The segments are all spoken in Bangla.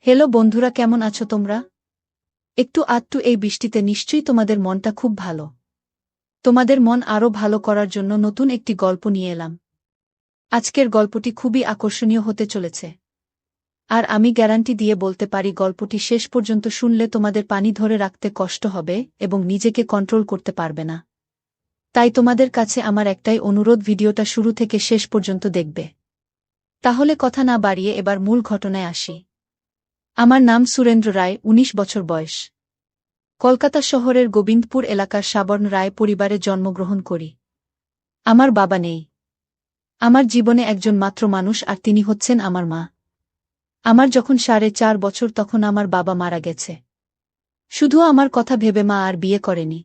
হ্যালো বন্ধুরা, কেমন আছো তোমরা? একটু আধটু এই বৃষ্টিতে নিশ্চয়ই তোমাদের মনটা খুব ভালো। তোমাদের মন আরও ভালো করার জন্য নতুন একটি গল্প নিয়ে এলাম। আজকের গল্পটি খুবই আকর্ষণীয় হতে চলেছে। আর আমি গ্যারান্টি দিয়ে বলতে পারি গল্পটি শেষ পর্যন্ত শুনলে তোমাদের পানি ধরে রাখতে কষ্ট হবে এবং নিজেকে কন্ট্রোল করতে পারবে না। তাই তোমাদের কাছে আমার একটাই অনুরোধ, ভিডিওটা শুরু থেকে শেষ পর্যন্ত দেখবে। তাহলে কথা না বাড়িয়ে এবার মূল ঘটনায় আসি। আমার নাম সুরেন্দ্র রায়, ১৯ বছর বয়স। কলকাতা শহরের গোবিন্দপুর এলাকার সাবর্ণ রায় পরিবারে জন্মগ্রহণ করি। আমার বাবা নেই। আমার জীবনে একজন মাত্র মানুষ, আর তিনি হচ্ছেন আমার মা। আমার যখন ৪.৫ বছর তখন আমার বাবা মারা গেছে। শুধু আমার কথা ভেবে মা আর বিয়ে করেনি।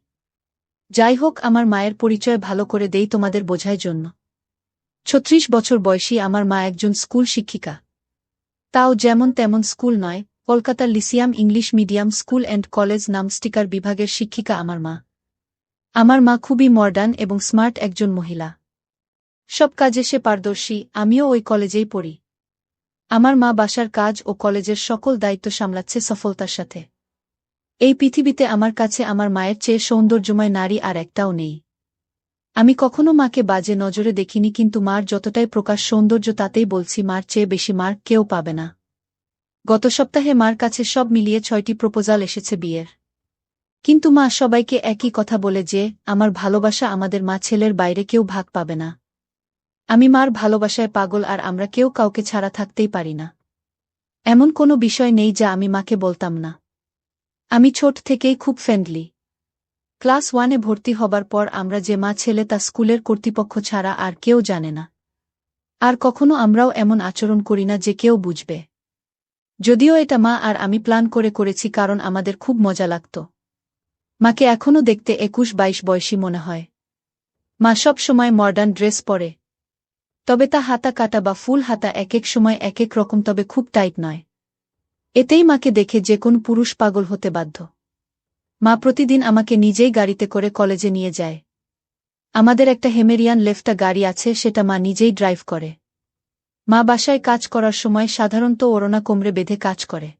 যাই হোক, আমার মায়ের পরিচয় ভালো করে দেই তোমাদের বোঝার জন্য। ৩৬ বছর বয়সী আমার মা একজন স্কুল শিক্ষিকা। তাও যেমন তেমন স্কুল নয়, কলকাতার Lyceum English medium school and college নামস্টিকার বিভাগের শিক্ষিকা আমার মা। আমার মা খুবই মডার্ন এবং স্মার্ট একজন মহিলা। সব কাজে সে পারদর্শী, আমিও ওই কলেজেই পড়ি। আমার মা বাসার কাজ ও কলেজের সকল দায়িত্ব সামলাচ্ছে সফলতার সাথে। এই পৃথিবীতে আমার কাছে আমার মায়ের চেয়ে সৌন্দর্যময় নারী আর একটাও নেই। আমি কখনো মাকে বাজে নজরে দেখিনি, কিন্তু মার যতটাই প্রকাশ সৌন্দর্য তাতেই বলছি মার চেয়ে বেশি মার কেউ পাবে না। গত সপ্তাহে মার কাছে সব মিলিয়ে ৬টি প্রপোজাল এসেছে বিয়ের। কিন্তু মা সবাইকে একই কথা বলে যে আমার ভালোবাসা আমাদের মা ছেলের বাইরে কেউ ভাগ পাবে না। আমি মার ভালোবাসায় পাগল, আর আমরা কেউ কাউকে ছাড়া থাকতেই পারি না। এমন কোনো বিষয় নেই যা আমি মাকে বলতাম না। আমি ছোট থেকেই খুব ফ্রেন্ডলি। ক্লাস 1-এ ভর্তি হবার পর আমরা যে মা ছেলে তা স্কুলের কর্তৃপক্ষ ছাড়া আর কেউ জানে না। আর কখনো আমরাও এমন আচরণ করি না যে কেউ বুঝবে। যদিও এটা মা আর আমি প্ল্যান করে করেছি, কারণ আমাদের খুব মজা লাগত। মাকে এখনও দেখতে ২১-২২ বয়সী মনে হয়। মা সব সময় মডার্ন ড্রেস পরে। তবে তা হাতা কাটা বা ফুল হাতা এক এক সময় এক এক রকম, তবে খুব টাইট নয়। এতেই মাকে দেখে যে কোন পুরুষ পাগল হতে বাধ্য। মা প্রতিদিন আমাকে নিজেই গাড়িতে করে কলেজে নিয়ে যায়। আমাদের একটা হেমেরিয়ান লেফটা গাড়ি আছে, সেটা মা নিজেই ড্রাইভ করে। মা বাসায় কাজ করার সময় সাধারণত ওড়না কোমরে বেঁধে কাজ করে।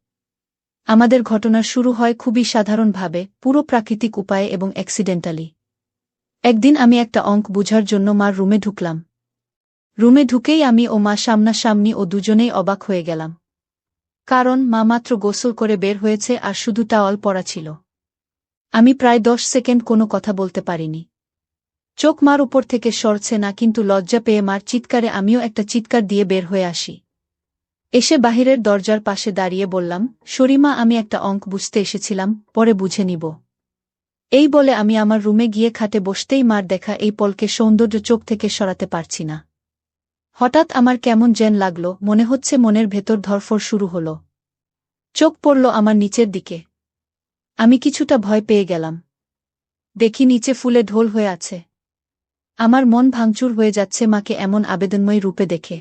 আমাদের ঘটনার শুরু হয় খুবই সাধারণভাবে, পুরো প্রাকৃতিক উপায়ে এবং অ্যাক্সিডেন্টালি। একদিন আমি একটা অঙ্ক বুঝার জন্য মার রুমে ঢুকলাম। রুমে ঢুকেই আমি ও মা সামনাসামনি, ও দুজনেই অবাক হয়ে গেলাম। কারণ মা মাত্র গোসল করে বের হয়েছে আর শুধু টাওয়াল পরা ছিল। আমি প্রায় ১০ সেকেন্ড কোনো কথা বলতে পারিনি। চোখ মার উপর থেকে সরছে না, কিন্তু লজ্জা পেয়ে মার চিৎকারে আমিও একটা চিৎকার দিয়ে বের হয়ে আসি। এসে বাহিরের দরজার পাশে দাঁড়িয়ে বললাম, শরিমা, আমি একটা অঙ্ক বুঝতে এসেছিলাম, পরে বুঝে নিব। এই বলে আমি আমার রুমে গিয়ে খাটে বসতেই মার দেখা এই পলকে সৌন্দর্য চোখ থেকে সরাতে পারছি না। হঠাৎ আমার কেমন যেন লাগল, মনে হচ্ছে মনের ভেতর ধড়ফড় শুরু হল। চোখ পড়ল আমার নিচের দিকে। আমি কিছুটা ভয় পেয়ে গেলাম। দেখি নিচে ফুলে ঢোল হয়ে আছে। আমার মন ভাঙচুর হয়ে যাচ্ছে মাকে এমন আবেদনময়ী রূপে দেখে।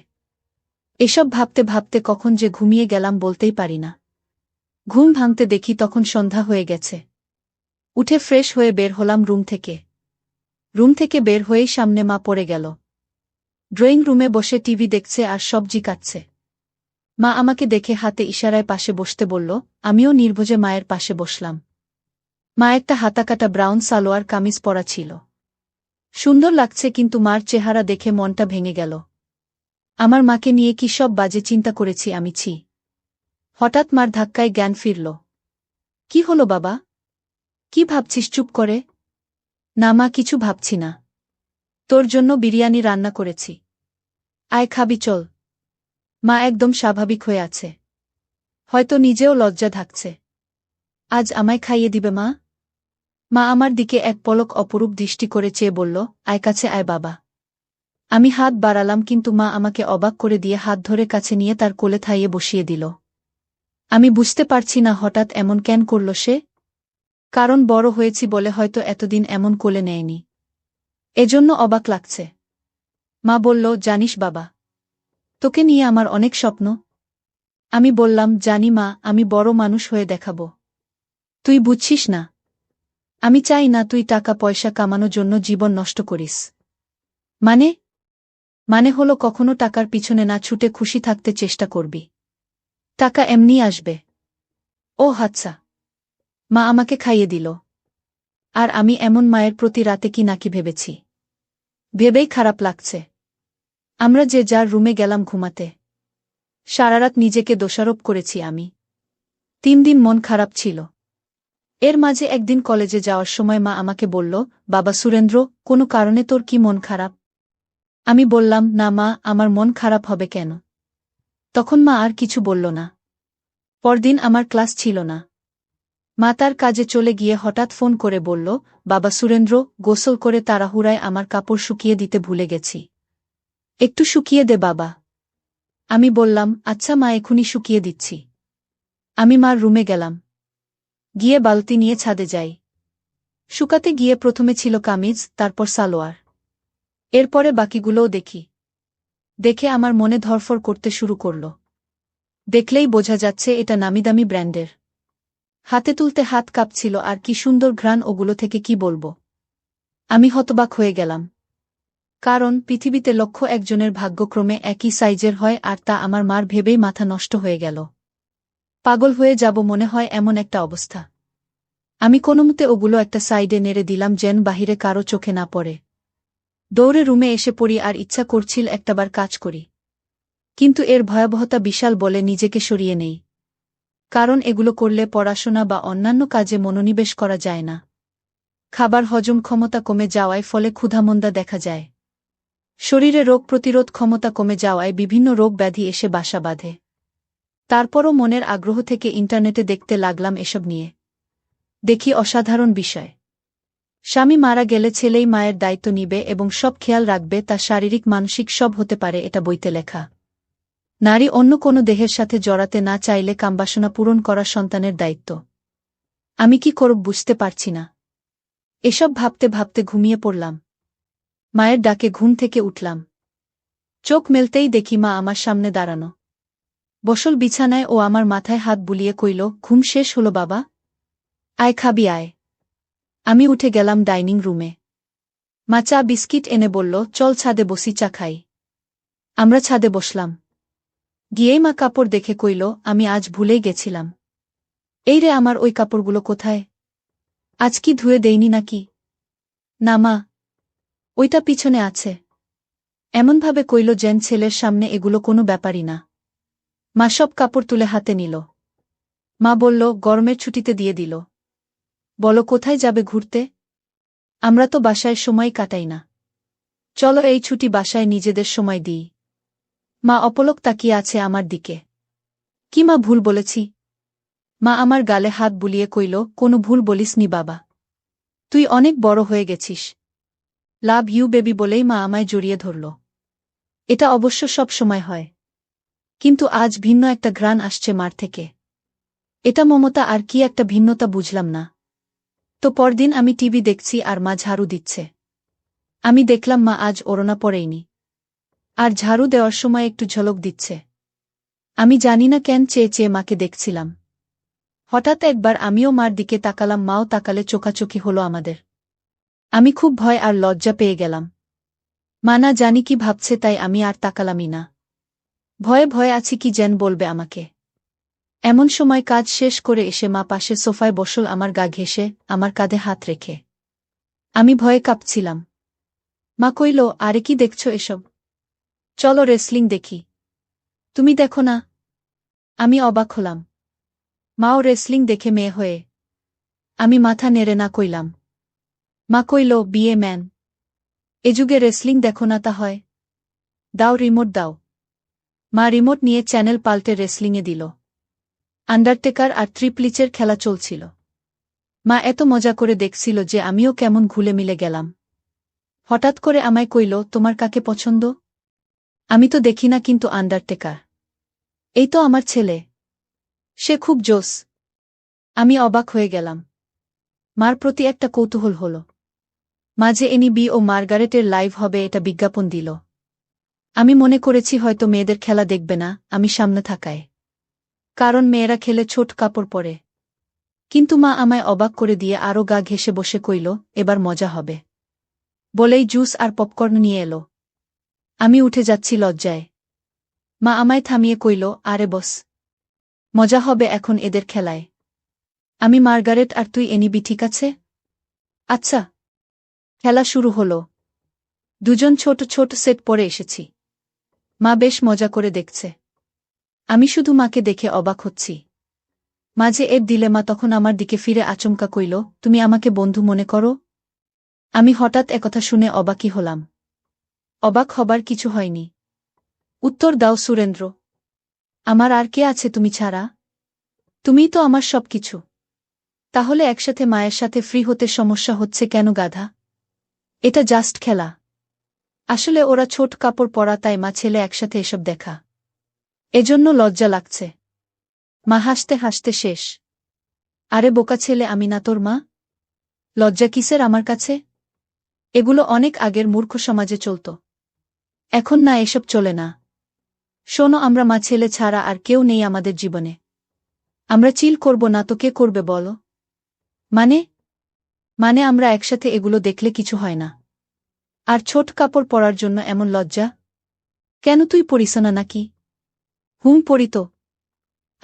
এসব ভাবতে ভাবতে কখন যে ঘুমিয়ে গেলাম বলতেই পারি না। ঘুম ভাঙতে দেখি তখন সন্ধ্যা হয়ে গেছে। উঠে ফ্রেশ হয়ে বের হলাম রুম থেকে। রুম থেকে বের হয়েই সামনে মা পড়ে গেল। ড্রয়িং রুমে বসে টিভি দেখছে আর সবজি কাটছে। মা আমাকে দেখে হাতে ইশারায় পাশে বসতে বলল। আমিও নির্ভোজে মায়ের পাশে বসলাম। মা একটা হাতাকাটা ব্রাউন সালোয়ার কামিজ পরা ছিল। সুন্দর লাগছে, কিন্তু মার চেহারা দেখে মনটা ভেঙে গেল। আমার মাকে নিয়ে কি সব বাজে চিন্তা করেছি আমি, ছি। হঠাৎ মার ধাক্কায় জ্ঞান ফিরল। কি হলো বাবা? কি ভাবছিস? চুপ করে। না মা, কিছু ভাবছি না। তোর জন্য বিরিয়ানি রান্না করেছি। আয়, খাবি চল। মা একদম স্বাভাবিক হয়ে আছে। হয়তো নিজেও লজ্জা ঢাকছে। আজ আমায় খাইয়ে দিবে মা? মা আমার দিকে এক পলক অপরূপ দৃষ্টি করে চেয়ে বলল, আয় কাছে আয় বাবা। আমি হাত বাড়ালাম, কিন্তু মা আমাকে অবাক করে দিয়ে হাত ধরে কাছে নিয়ে তার কোলে থাইয়ে বসিয়ে দিল। আমি বুঝতে পারছি না হঠাৎ এমন কেন করল সে। কারণ বড় হয়েছি বলে হয়তো এতদিন এমন কোলে নেয়নি। এজন্য অবাক লাগছে। মা বলল, জানিস বাবা, তোকে নিয়ে আমার অনেক স্বপ্ন। আমি বললাম, জানি মা, আমি বড় মানুষ হয়ে দেখাবো। তুই বুঝছিস না। আমি চাই না তুই টাকা পয়সা কামানোর জন্য জীবন নষ্ট করিস। মানে? মানে হলো কখনো টাকার পিছনে না ছুটে খুশি থাকতে চেষ্টা করবি। টাকা এমনি আসবে। ও আচ্ছা। মা আমাকে খাইয়ে দিল। আর আমি এমন মায়ের প্রতি রাতে কি নাকি ভেবেছি। ভেবেই খারাপ লাগছে। আমরা যে যার রুমে গেলাম ঘুমাতে। সারারাত নিজেকে দোষারোপ করেছি আমি। 3 দিন মন খারাপ ছিল। এর মাঝে একদিন কলেজে যাওয়ার সময় মা আমাকে বলল, বাবা সুরেন্দ্র, কোনো কারণে তোর কি মন খারাপ? আমি বললাম, না মা, আমার মন খারাপ হবে কেন? তখন মা আর কিছু বলল না। পরদিন আমার ক্লাস ছিল না। মা তার কাজে চলে গিয়ে হঠাৎ ফোন করে বলল, বাবা সুরেন্দ্র, গোসল করে তাড়াহুড়ায় আমার কাপড় শুকিয়ে দিতে ভুলে গেছি। একটু শুকিয়ে দে বাবা। আমি বললাম, আচ্ছা মা, এখুনি শুকিয়ে দিচ্ছি। আমি মার রুমে গেলাম। গিয়ে বালতি নিয়ে ছাদে যাই। শুকাতে গিয়ে প্রথমে ছিল কামিজ, তারপর সালোয়ার। এরপরে বাকিগুলোও দেখি। দেখে আমার মনে ধরফর করতে শুরু করল। দেখলেই বোঝা যাচ্ছে এটা নামিদামি ব্র্যান্ডের। হাতে তুলতে হাত কাঁপছিল, আর কি সুন্দর ঘ্রাণ ওগুলো থেকে কি বলবো। আমি হতবাক হয়ে গেলাম। কারণ পৃথিবীতে লক্ষ একজনের ভাগ্যক্রমে একই সাইজের হয়, আর তা আমার মার ভেবেই মাথা নষ্ট হয়ে গেল। পাগল হয়ে যাব মনে হয়, এমন একটা অবস্থা। আমি কোনোমতে ওগুলো একটা সাইডে নেড়ে দিলাম যেন বাহিরে কারো চোখে না পড়ে। দৌড়ে রুমে এসে পড়ি, আর ইচ্ছা করছিল একটাবার কাজ করি। কিন্তু এর ভয়াবহতা বিশাল বলে নিজেকে সরিয়ে নেই। কারণ এগুলো করলে পড়াশোনা বা অন্যান্য কাজে মনোনিবেশ করা যায় না। খাবার হজম ক্ষমতা কমে যাওয়ায় ফলে ক্ষুধামন্দা দেখা যায়। শরীরে রোগ প্রতিরোধ ক্ষমতা কমে যাওয়ায় বিভিন্ন রোগ ব্যাধি এসে বাসা বাঁধে। তারপরও মনের আগ্রহ থেকে ইন্টারনেটে দেখতে লাগলাম এসব নিয়ে। দেখি অসাধারণ বিষয়। স্বামী মারা গেলে ছেলেই মায়ের দায়িত্ব নিবে এবং সব খেয়াল রাখবে, তা শারীরিক মানসিক সব হতে পারে, এটা বইতে লেখা। নারী অন্য কোনো দেহের সাথে জড়াতে না চাইলে কামবাসনা পূরণ করা সন্তানের দায়িত্ব। আমি কি করব বুঝতে পারছি না। এসব ভাবতে ভাবতে ঘুমিয়ে পড়লাম। মায়ের ডাকে ঘুম থেকে উঠলাম। চোখ মেলতেই দেখি মা আমার সামনে দাঁড়ানো। বসল বিছানায়, ও আমার মাথায় হাত বুলিয়ে কইল, ঘুম শেষ হলো বাবা? আয় খাবি আয়। আমি উঠে গেলাম ডাইনিং রুমে। মা চা বিস্কিট এনে বলল, চল ছাদে বসি, চা খাই। আমরা ছাদে বসলাম। গিয়েই মা কাপড় দেখে কইল, আমি আজ ভুলেই গেছিলাম। এই রে, আমার ওই কাপড়গুলো কোথায়? আজ কি ধুয়ে দেইনি নাকি? না মা, ওইটা পিছনে আছে। এমনভাবে কইল যেন ছেলের সামনে এগুলো কোনো ব্যাপারই না। মা সব কাপড় তুলে হাতে নিল। মা বলল, গরমের ছুটিতে দিয়ে দিল। বলো কোথায় যাবে ঘুরতে? আমরা তো বাসায় সময় কাটাই না। চলো এই ছুটি বাসায় নিজেদের সময় দিই। মা অপলক তাকিয়ে আছে আমার দিকে। কি মা, ভুল বলেছি? মা আমার গালে হাত বুলিয়ে কইল, কোনো ভুল বলিসনি বাবা। তুই অনেক বড় হয়ে গেছিস। লাভ ইউ বেবি বলেই মা আমায় জড়িয়ে ধরল। এটা অবশ্য সব সময় হয়। কিন্তু আজ ভিন্ন একটা ঘ্রাণ আসছে মার থেকে। এটা মমতা আর কি একটা ভিন্নতা বুঝলাম না। তো পরদিন আমি টিভি দেখছি আর মা ঝাড়ু দিচ্ছে। আমি দেখলাম মা আজ ওড়না পরেইনি। আর ঝাড়ু দেওয়ার সময় একটু ঝলক দিচ্ছে। আমি জানি না কেন চেয়ে চেয়ে মাকে দেখছিলাম। হঠাৎ একবার আমিও মার দিকে তাকালাম, মাও তাকালে, চোখাচোখি হলো আমাদের। আমি খুব ভয় আর লজ্জা পেয়ে গেলাম। মা না জানি কি ভাবছে, তাই আমি আর তাকালামই না। ভয়ে ভয়ে আছি কি যেন বলবে আমাকে। এমন সময় কাজ শেষ করে এসে মা পাশে সোফায় বসল, আমার গা ঘেঁষে, আমার কাঁধে হাত রেখে। আমি ভয়ে কাঁপছিলাম। মা কইল, আরে কি দেখছ এসব? চলো রেসলিং দেখি। তুমি দেখো না? আমি অবাক হলাম। মাও রেসলিং দেখে মেয়ে হয়ে। আমি মাথা নেড়ে না কইলাম। মা কইল, বিয়ে ম্যান। এ যুগে রেসলিং দেখো না তা হয়? দাও রিমোট দাও। মা রিমোট নিয়ে চ্যানেল পাল্টে রেসলিংয়ে দিল। আন্ডারটেকার আর ট্রিপল এইচের খেলা চলছিল। মা এত মজা করে দেখছিল যে আমিও কেমন ঘুলে মিলে গেলাম। হঠাৎ করে আমায় কইল, তোমার কাকে পছন্দ? আমি তো দেখি না, কিন্তু আন্ডারটেকার এই তো আমার ছেলে। সে খুব জোস। আমি অবাক হয়ে গেলাম। মার প্রতি একটা কৌতূহল হল। মাঝে এনবি ও মার্গারেটের লাইভ হবে এটা বিজ্ঞাপন দিল। আমি মনে করেছি হয়তো মেয়েদের খেলা দেখবে না, আমি সামনে থাকায়। কারণ মেয়েরা খেলে ছোট কাপড় পরে। কিন্তু মা আমায় অবাক করে দিয়ে আরও গা ঘেঁষে বসে কইল, এবার মজা হবে। বলেই জুস আর পপকর্ন নিয়ে এলো। আমি উঠে যাচ্ছি লজ্জায়। মা আমায় থামিয়ে কইল, আরে বস। মজা হবে এখন এদের খেলায়। আমি মার্গারেট আর তুই এনিবি, ঠিক আছে? আচ্ছা। খেলা শুরু হলো। দুজন ছোট ছোট সেট পরে এসেছি। মা বেশ মজা করে দেখছে। আমি শুধু মাকে দেখে অবাক হচ্ছি। মাঝে এব দিলে মা তখন আমার দিকে ফিরে আচমকা কইল, তুমি আমাকে বন্ধু মনে করো? আমি হঠাৎ একথা শুনে অবাকই হলাম। অবাক হবার কিছু হয়নি। উত্তর দাও সুরেন্দ্র। আমার আর কে আছে তুমি ছাড়া? তুমিই তো আমার সব কিছু। তাহলে একসাথে মায়ের সাথে ফ্রি হতে সমস্যা হচ্ছে কেন গাধা? এটা জাস্ট খেলা। আসলে ওরা ছোট কাপড় পরা, তাই মা ছেলে একসাথে এসব দেখা। এজন্য লজ্জা লাগছে। মা হাসতে হাসতে শেষ। আরে বোকা ছেলে, আমি না তোর মা? লজ্জা কিসের আমার কাছে? এগুলো অনেক আগের মূর্খ সমাজে চলত। এখন না, এসব চলে না। শোনো, আমরা মা ছেলে ছাড়া আর কেউ নেই আমাদের জীবনে। আমরা চিল করব না তো কে করবে বলো? মানে মানে আমরা একসাথে এগুলো দেখলে কিছু হয় না। আর ছোট কাপড় পরার জন্য এমন লজ্জা কেন? তুই পরিস না নাকি? পরি তো।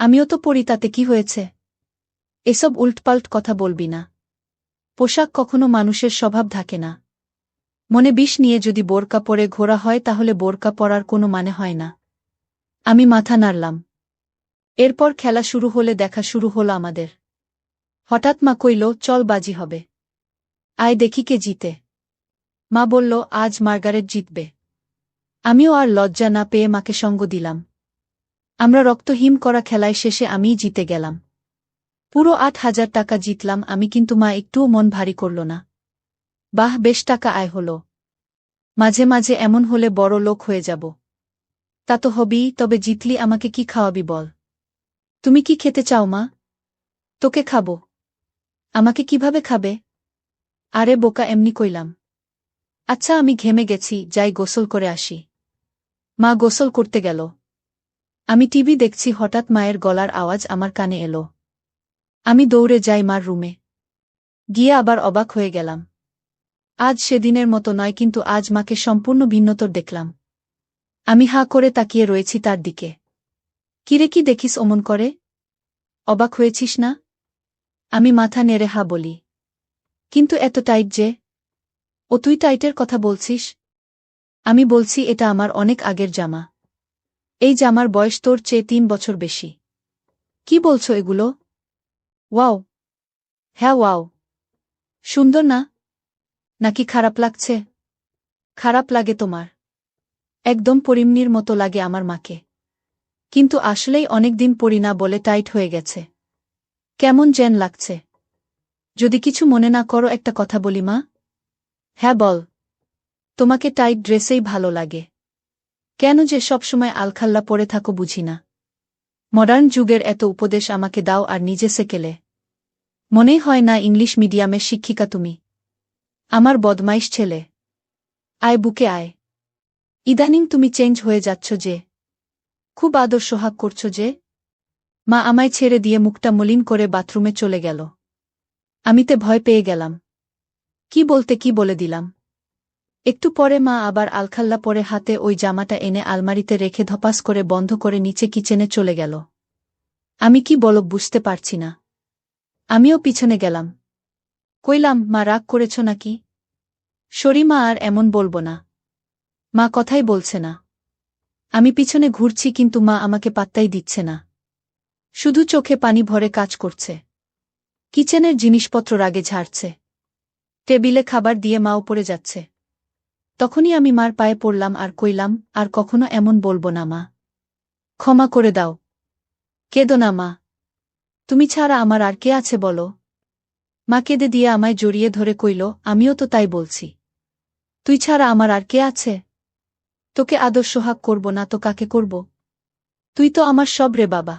আমিও তো পরি, তাতে কি হয়েছে? এসব উল্টপাল্ট কথা বলবি না। পোশাক কখনো মানুষের স্বভাব থাকে না। মনে বিষ নিয়ে যদি বোরকা পরে ঘোরা হয় তাহলে বোরকা পরার কোনো মানে হয় না। আমি মাথা নাড়লাম। এরপর খেলা শুরু হলে দেখা শুরু হলো আমাদের। হঠাৎ মা কইল, চল বাজি হবে। আয় দেখি কে জিতে। মা বলল, আজ মার্গারেট জিতবে। আমিও আর লজ্জা না পেয়ে মাকে সঙ্গ দিলাম। আমরা রক্তহিম করা খেলায় শেষে আমিই জিতে গেলাম। পুরো ৮,০০০ টাকা জিতলাম আমি, কিন্তু মা একটুও মন ভারী করল না। বাহ, বেশ টাকা আয় হলো। মাঝে মাঝে এমন হলে বড় লোক হয়ে যাব। তা তো হবেই, তবে জিতলি আমাকে কি খাওয়াবি বল? তুমি কি খেতে চাও মা? তোকে খাবো। আমাকে কিভাবে খাবে? আরে বোকা, এমনি কইলাম। আচ্ছা, আমি ঘেমে গেছি, যাই গোসল করে আসি। মা গোসল করতে গেল। আমি টিভি দেখছি, হঠাৎ মায়ের গলার আওয়াজ আমার কানে এলো। আমি দৌড়ে যাই মার রুমে। গিয়ে আবার অবাক হয়ে গেলাম। আজ সেদিনের মতো নয়, কিন্তু আজ মাকে সম্পূর্ণ ভিন্নতর দেখলাম। আমি হাঁ করে তাকিয়ে রয়েছি তার দিকে। কিরে, কি দেখিস অমন করে? অবাক হয়েছিস না? আমি মাথা নেড়ে হা বলি। কিন্তু এত টাইট যে? ও, তুই টাইটের কথা বলছিস? আমি বলছি, এটা আমার অনেক আগের জামা। এই জামার বয়স তোর চেয়ে ৩ বছর বেশি। কি বলছো এগুলো? ওয়াও। হ্যাঁ ওয়াও। সুন্দর না? নাকি খারাপ লাগছে? খারাপ লাগে তোমার? একদম পরিমনির মতো লাগে আমার মাকে। কিন্তু আসলেই অনেকদিন পরি না বলে টাইট হয়ে গেছে। কেমন যেন লাগছে। যদি কিছু মনে না করো একটা কথা বলি মা? হ্যাঁ বল। তোমাকে টাইট ড্রেসেই ভালো লাগে। কেন যে সবসময় আলখাল্লা পরে থাকো বুঝি না। মডার্ন যুগের এত উপদেশ আমাকে দাও আর নিজে সেকেলে। মনেই হয় না ইংলিশ মিডিয়ামের শিক্ষিকা তুমি। আমার বদমাইশ ছেলে। আয় বুকে আয়। ইদানিং তুমি চেঞ্জ হয়ে যাচ্ছ যে। খুব আদর সোহাগ করছো যে। মা আমায় ছেড়ে দিয়ে মুখটা মলিন করে বাথরুমে চলে গেল। আমিতে ভয় পেয়ে গেলাম। কি বলতে কি বলে দিলাম। একটু পরে মা আবার আলখাল্লা পরে হাতে ওই জামাটা এনে আলমারিতে রেখে ধপাস করে বন্ধ করে নিচে কিচেনে চলে গেল। আমি কি বলব বুঝতে পারছি না। আমিও পিছনে গেলাম। কইলাম, মা রাগ করেছ নাকি? সরি মা, আর এমন বলবো না। মা কথাই বলছে না। আমি পিছনে ঘুরছি, কিন্তু মা আমাকে পাত্তাই দিচ্ছে না। শুধু চোখে পানি ভরে কাজ করছে। কিচেনের জিনিসপত্র রাগে ঝাড়ছে। টেবিলে খাবার দিয়ে মা উপরে যাচ্ছে। তখনই আমি মার পায়ে পড়লাম আর কইলাম, আর কখনো এমন বলবো না মা। ক্ষমা করে দাও। কেঁদো না মা। তুমি ছাড়া আমার আর কে আছে বলো? মা কেঁদে দিয়ে আমায় জড়িয়ে ধরে কইল, আমিও তো তাই বলছি। তুই ছাড়া আমার আর কে আছে? তোকে আদর সোহাগ করব না তো কাকে করব? তুই তো আমার সব রে বাবা।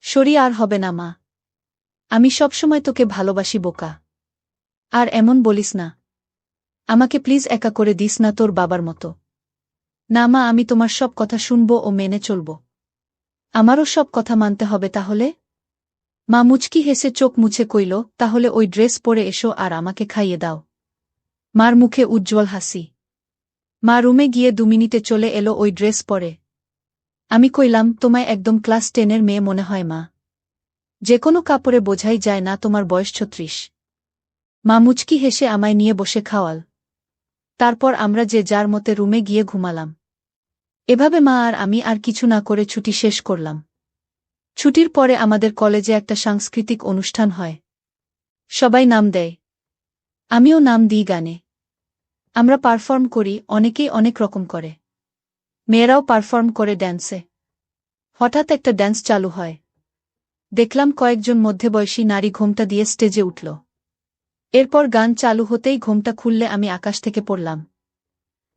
সরি, আর হবে না মা। আমি সবসময় তোকে ভালোবাসি বোকা। আর এমন বলিস না। আমাকে প্লিজ একা করে দিস না তোর বাবার মতো। না মা, আমি তোমার সব কথা শুনব ও মেনে চলব। আমারও সব কথা মানতে হবে তাহলে? মা মুচকি হেসে চোখ মুছে কইল, তাহলে ওই ড্রেস পরে এসো আর আমাকে খাইয়ে দাও। মার মুখে উজ্জ্বল হাসি। মা রুমে গিয়ে ২ মিনিটে চলে এলো ওই ড্রেস পরে। আমি কইলাম, তোমায় একদম ক্লাস 10-এর মেয়ে মনে হয় মা। যে কোনো কাপড়ে বোঝাই যায় না তোমার বয়স ৩৬। মা মুচকি হেসে আমায় নিয়ে বসে খাওয়াল। তারপর আমরা যে যার মতে রুমে গিয়ে ঘুমালাম। এভাবে মা আর আমি আর কিছু না করে ছুটি শেষ করলাম। ছুটির পরে আমাদের কলেজে একটা সাংস্কৃতিক অনুষ্ঠান হয়। সবাই নাম দেয়, আমিও নাম দিই গানে। আমরা পারফর্ম করি, অনেকেই অনেক রকম করে। মেয়েরাও পারফর্ম করে ড্যান্সে। হঠাৎ একটা ড্যান্স চালু হয়। দেখলাম কয়েকজন মধ্যবয়সী নারী ঘোমটা দিয়ে স্টেজে উঠল। এরপর গান চালু হতেই ঘোমটা খুললে আমি আকাশ থেকে পড়লাম।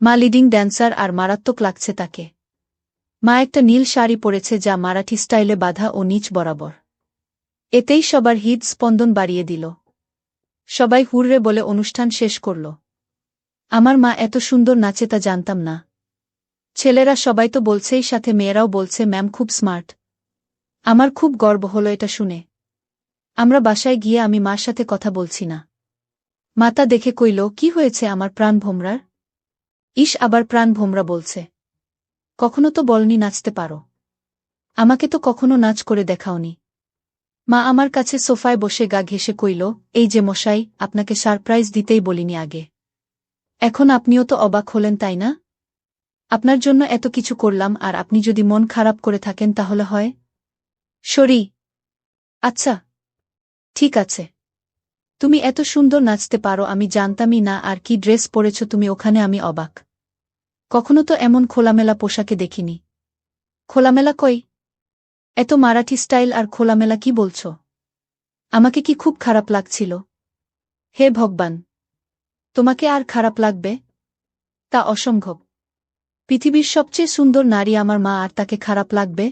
মা লিডিং ড্যান্সার আর মারাত্মক লাগছে তাকে। মা একটা নীল শাড়ি পরেছে যা মারাঠি স্টাইলে বাঁধা ও নিচ বরাবর। এতেই সবার হৃদ স্পন্দন বাড়িয়ে দিল। সবাই হুররে বলে অনুষ্ঠান শেষ করল। আমার মা এত সুন্দর নাচে তা জানতাম না। ছেলেরা সবাই তো বলছেই, সাথে মেয়েরাও বলছে ম্যাম খুব স্মার্ট। আমার খুব গর্ব হলো এটা শুনে। আমরা বাসায় গিয়ে আমি মার সাথে কথা বলছি না। মাতা দেখে কইল, কি হয়েছে আমার প্রাণ ভোমরার? ইস, আবার প্রাণ ভোমরা বলছে। কখনো তো বলনি নাচতে পারো। আমাকে তো কখনো নাচ করে দেখাওনি। মা আমার কাছে সোফায় বসে গা ঘেঁষে কইল, এই যে মশাই, আপনাকে সারপ্রাইজ দিতেই বলিনি আগে। এখন আপনিও তো অবাক হলেন তাই না? আপনার জন্য এত কিছু করলাম আর আপনি যদি মন খারাপ করে থাকেন তাহলে হয়। সরি। আচ্ছা, ঠিক আছে। তুমি এত সুন্দর নাচতে পারো আমি জানতামই না, আর কি ড্রেস পরেছ তুমি ওখানে, আমি অবাক। কখনো তো এমন খোলামেলা পোশাকে দেখিনি। খোলামেলা কই? এত মারাঠি স্টাইল আর খোলামেলা কি বলছ? আমাকে কি খুব খারাপ লাগছিল? হে ভগবান! তোমাকে আর খারাপ লাগবে? তা অসম্ভব। পৃথিবীর সবচেয়ে সুন্দর নারী আমার মা, আর তাকে খারাপ লাগবে?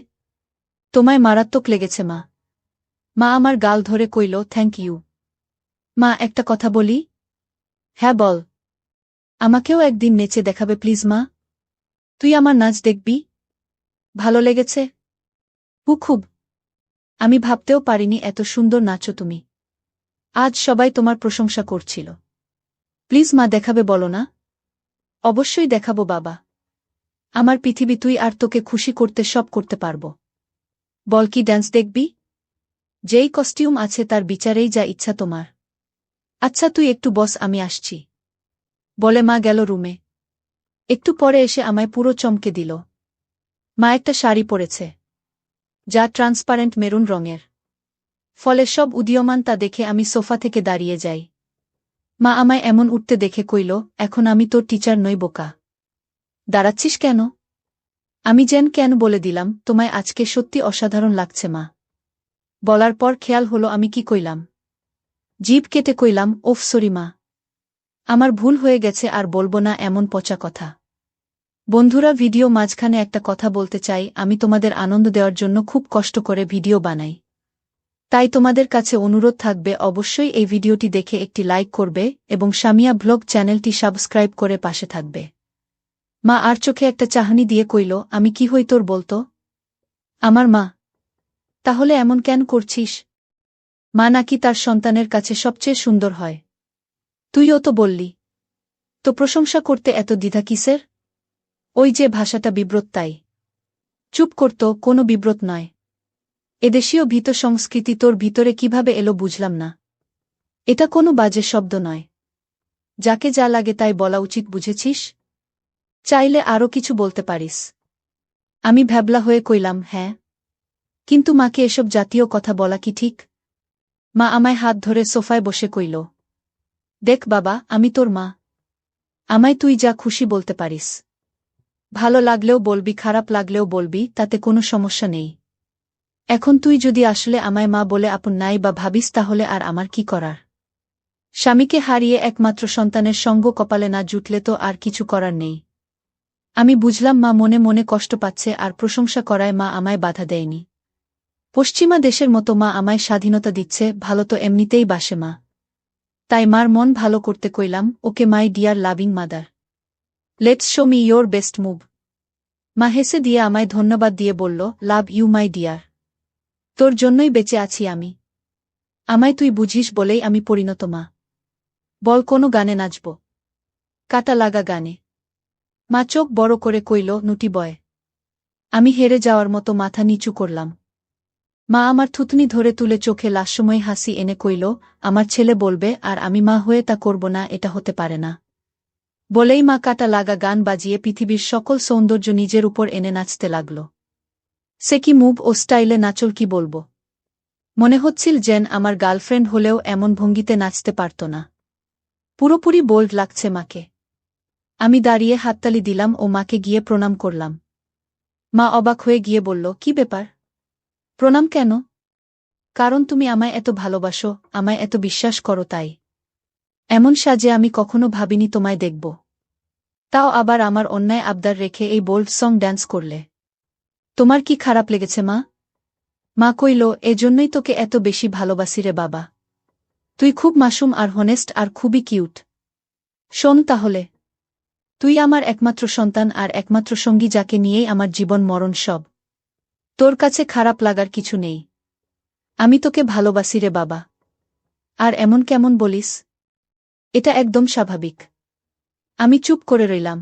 তোমায় মারাত্মক লেগেছে মা। মা আমার গাল ধরে কইল, থ্যাংক ইউ। মা, একটা কথা বলি? হ্যাঁ বল। আমাকেও একদিন নেচে দেখাবে প্লিজ মা? তুই আমার নাচ দেখবি? ভালো লেগেছে? খুব। আমি ভাবতেও পারিনি এত সুন্দর নাচো তুমি। আজ সবাই তোমার প্রশংসা করছিল। প্লিজ মা, দেখাবে বলো না? অবশ্যই দেখাবো বাবা। আমার পৃথিবী তুই, আর তোকে খুশি করতে সব করতে পারব। বল, কি ড্যান্স দেখবি? যেই কস্টিউম আছে তার বিচারেই যা ইচ্ছা তোমার। আচ্ছা তুই একটু বস, আমি আসছি। বলে মা গেল রুমে। একটু পরে এসে আমায় পুরো চমকে দিল। মা একটা শাড়ি পরেছে, যা ট্রান্সপারেন্ট মেরুন রঙের। ফলে সব উদীয়মান তা দেখে আমি সোফা থেকে দাঁড়িয়ে যাই। মা আমায় এমন উঠতে দেখে কইল, এখন আমি তোর টিচার নই বোকা। দাঁড়াচ্ছিস কেন? আমি কেন বলে দিলাম, তোমায় আজকে সত্যি অসাধারণ লাগছে মা। বলার পর খেয়াল হলো আমি কি কইলাম। জিভ কেটে কইলাম, ওফ সরি মা। আমার ভুল হয়ে গেছে, আর বলবো না এমন পচা কথা। বন্ধুরা, ভিডিও মাঝখানে একটা কথা বলতে চাই, আমি তোমাদের আনন্দ দেওয়ার জন্য খুব কষ্ট করে ভিডিও বানাই। তাই তোমাদের কাছে অনুরোধ থাকবে অবশ্যই এই ভিডিওটি দেখে একটি লাইক করবে এবং সামিয়া ব্লগ চ্যানেলটি সাবস্ক্রাইব করে পাশে থাকবে। মা আর চোখে একটা চাহনি দিয়ে কইল, আমি কি হই তোর বলতো? আমার মা। তাহলে এমন কেন করছিস? মা নাকি তার সন্তানের কাছে সবচেয়ে সুন্দর হয়। তুইও তো বললি। তো প্রশংসা করতে এত দ্বিধা কিসের? ওই যে ভাষাটা বিব্রত তাই। চুপ করতো, কোনো বিব্রত নয়। এদেশীয় ভীত সংস্কৃতি তোর ভিতরে কিভাবে এলো বুঝলাম না। এটা কোনো বাজে শব্দ নয়। যাকে যা লাগে তাই বলা উচিত, বুঝেছিস? চাইলে আরও কিছু বলতে পারিস। আমি ভ্যাবলা হয়ে কইলাম, হ্যাঁ। কিন্তু মাকে এসব জাতীয় কথা বলা কি ঠিক? মা আমায় হাত ধরে সোফায় বসে কইল, দেখ বাবা, আমি তোর মা। আমায় তুই যা খুশি বলতে পারিস। ভালো লাগলেও বলবি, খারাপ লাগলেও বলবি, তাতে কোনো সমস্যা নেই। এখন তুই যদি আসলে আমায় মা বলে আপন নাই বা ভাবিস তাহলে আর আমার কি করার? স্বামীকে হারিয়ে একমাত্র সন্তানের সঙ্গ কপালে না জুটলে তো আর কিছু করার নেই। আমি বুঝলাম মা মনে মনে কষ্ট পাচ্ছে, আর প্রশংসা করায় মা আমায় বাধা দেয়নি। পশ্চিমা দেশের মতো মা আমায় স্বাধীনতা দিচ্ছে, ভালো তো এমনিতেই বাসে মা। তাই মার মন ভালো করতে কইলাম, okay my dear loving mother, let's show me your best move. মা হেসে দিয়ে আমায় ধন্যবাদ দিয়ে বলল, লাভ ইউ মাই ডিয়ার। তোর জন্যই বেঁচে আছি আমি। আমায় তুই বুঝিস বলেই আমি পরিণত মা। বল, কোনো গানে নাচব? কাটা লাগা গানে। মা চোখ বড় করে কইল, নুটি বয়। আমি হেরে যাওয়ার মতো মাথা নিচু করলাম। মা আমার থুতনি ধরে তুলে চোখে লাস্যময় হাসি এনে কইল, আমার ছেলে বলবে আর আমি মা হয়ে তা করব না, এটা হতে পারে না। বলেই মা কাটা লাগা গান বাজিয়ে পৃথিবীর সকল সৌন্দর্য নিজের উপর এনে নাচতে লাগল। সে কি মুভ ও স্টাইলে নাচল কি বলবো। মনে হচ্ছিল যেন আমার গার্লফ্রেন্ড হলেও এমন ভঙ্গিতে নাচতে পারত না। পুরোপুরি বোল্ড লাগছে মাকে। আমি দাঁড়িয়ে হাততালি দিলাম ও মাকে গিয়ে প্রণাম করলাম। মা অবাক হয়ে গিয়ে বলল, কি ব্যাপার? প্রণাম কেন? কারণ তুমি আমায় এত ভালোবাসো, আমায় এত বিশ্বাস করো তাই। এমন সাজে আমি কখনো ভাবিনি তোমায় দেখব। তাও আবার আমার অন্যায় আবদার রেখে এই বোল্ড সং ড্যান্স করলে। তোমার কি খারাপ লেগেছে মা? মা কইল, এজন্যই তোকে এত বেশি ভালোবাসি রে বাবা। তুই খুব মাসুম আর হনেস্ট আর খুবই কিউট। শোন তাহলে, তুই আমার একমাত্র সন্তান আর একমাত্র সঙ্গী, যাকে নিয়েই আমার জীবন মরণ সব। তোর কাছে খারাপ লাগার কিছু নেই। আমি তোকে ভালোবাসি রে বাবা। আর এমন কেমন বলিস? এটা একদম স্বাভাবিক। আমি চুপ করে রইলাম।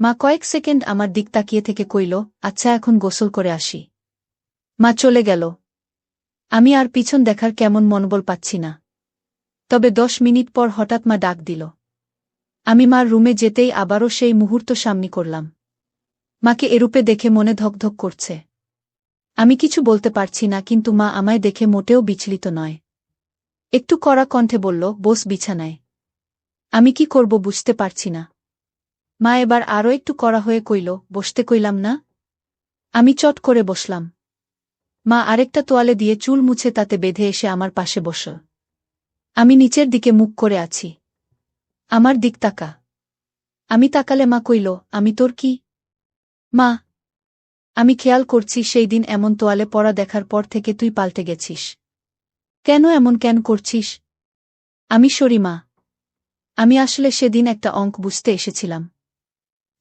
মা কয়েক সেকেন্ড আমার দিক তাকিয়ে থেকে কইল, আচ্ছা এখন গোসল করে আসি। মা চলে গেল। আমি আর পিছন দেখার কেমন মনোবল পাচ্ছি না। তবে 10 মিনিট পর হঠাৎ মা ডাক দিল। আমি মার রুমে যেতেই আবারও সেই মুহূর্ত সামনে করলাম। মাকে এরূপে দেখে মনে ধকধক করছে। আমি কিছু বলতে পারছি না, কিন্তু মা আমায় দেখে মোটেও বিচলিত নয়। একটু কড়া কণ্ঠে বলল, বস বিছানায়। আমি কি করব বুঝতে পারছি না। মা এবার আরও একটু কড়া হয়ে কইল, বসতে কইলাম না? আমি চট করে বসলাম। মা আরেকটা তোয়ালে দিয়ে চুল মুছে তাতে বেঁধে এসে আমার পাশে বসল। আমি নিচের দিকে মুখ করে আছি। আমার দিক তাকা। আমি তাকালে মা কইল, আমি তোর কি? মা, আমি খেয়াল করছি সেই দিন এমন তোয়ালে পরা দেখার পর থেকে তুই পাল্টে গেছিস। কেন এমন কেন করছিস? আমি সরি মা। আমি আসলে সেদিন একটা অঙ্ক বুঝতে এসেছিলাম।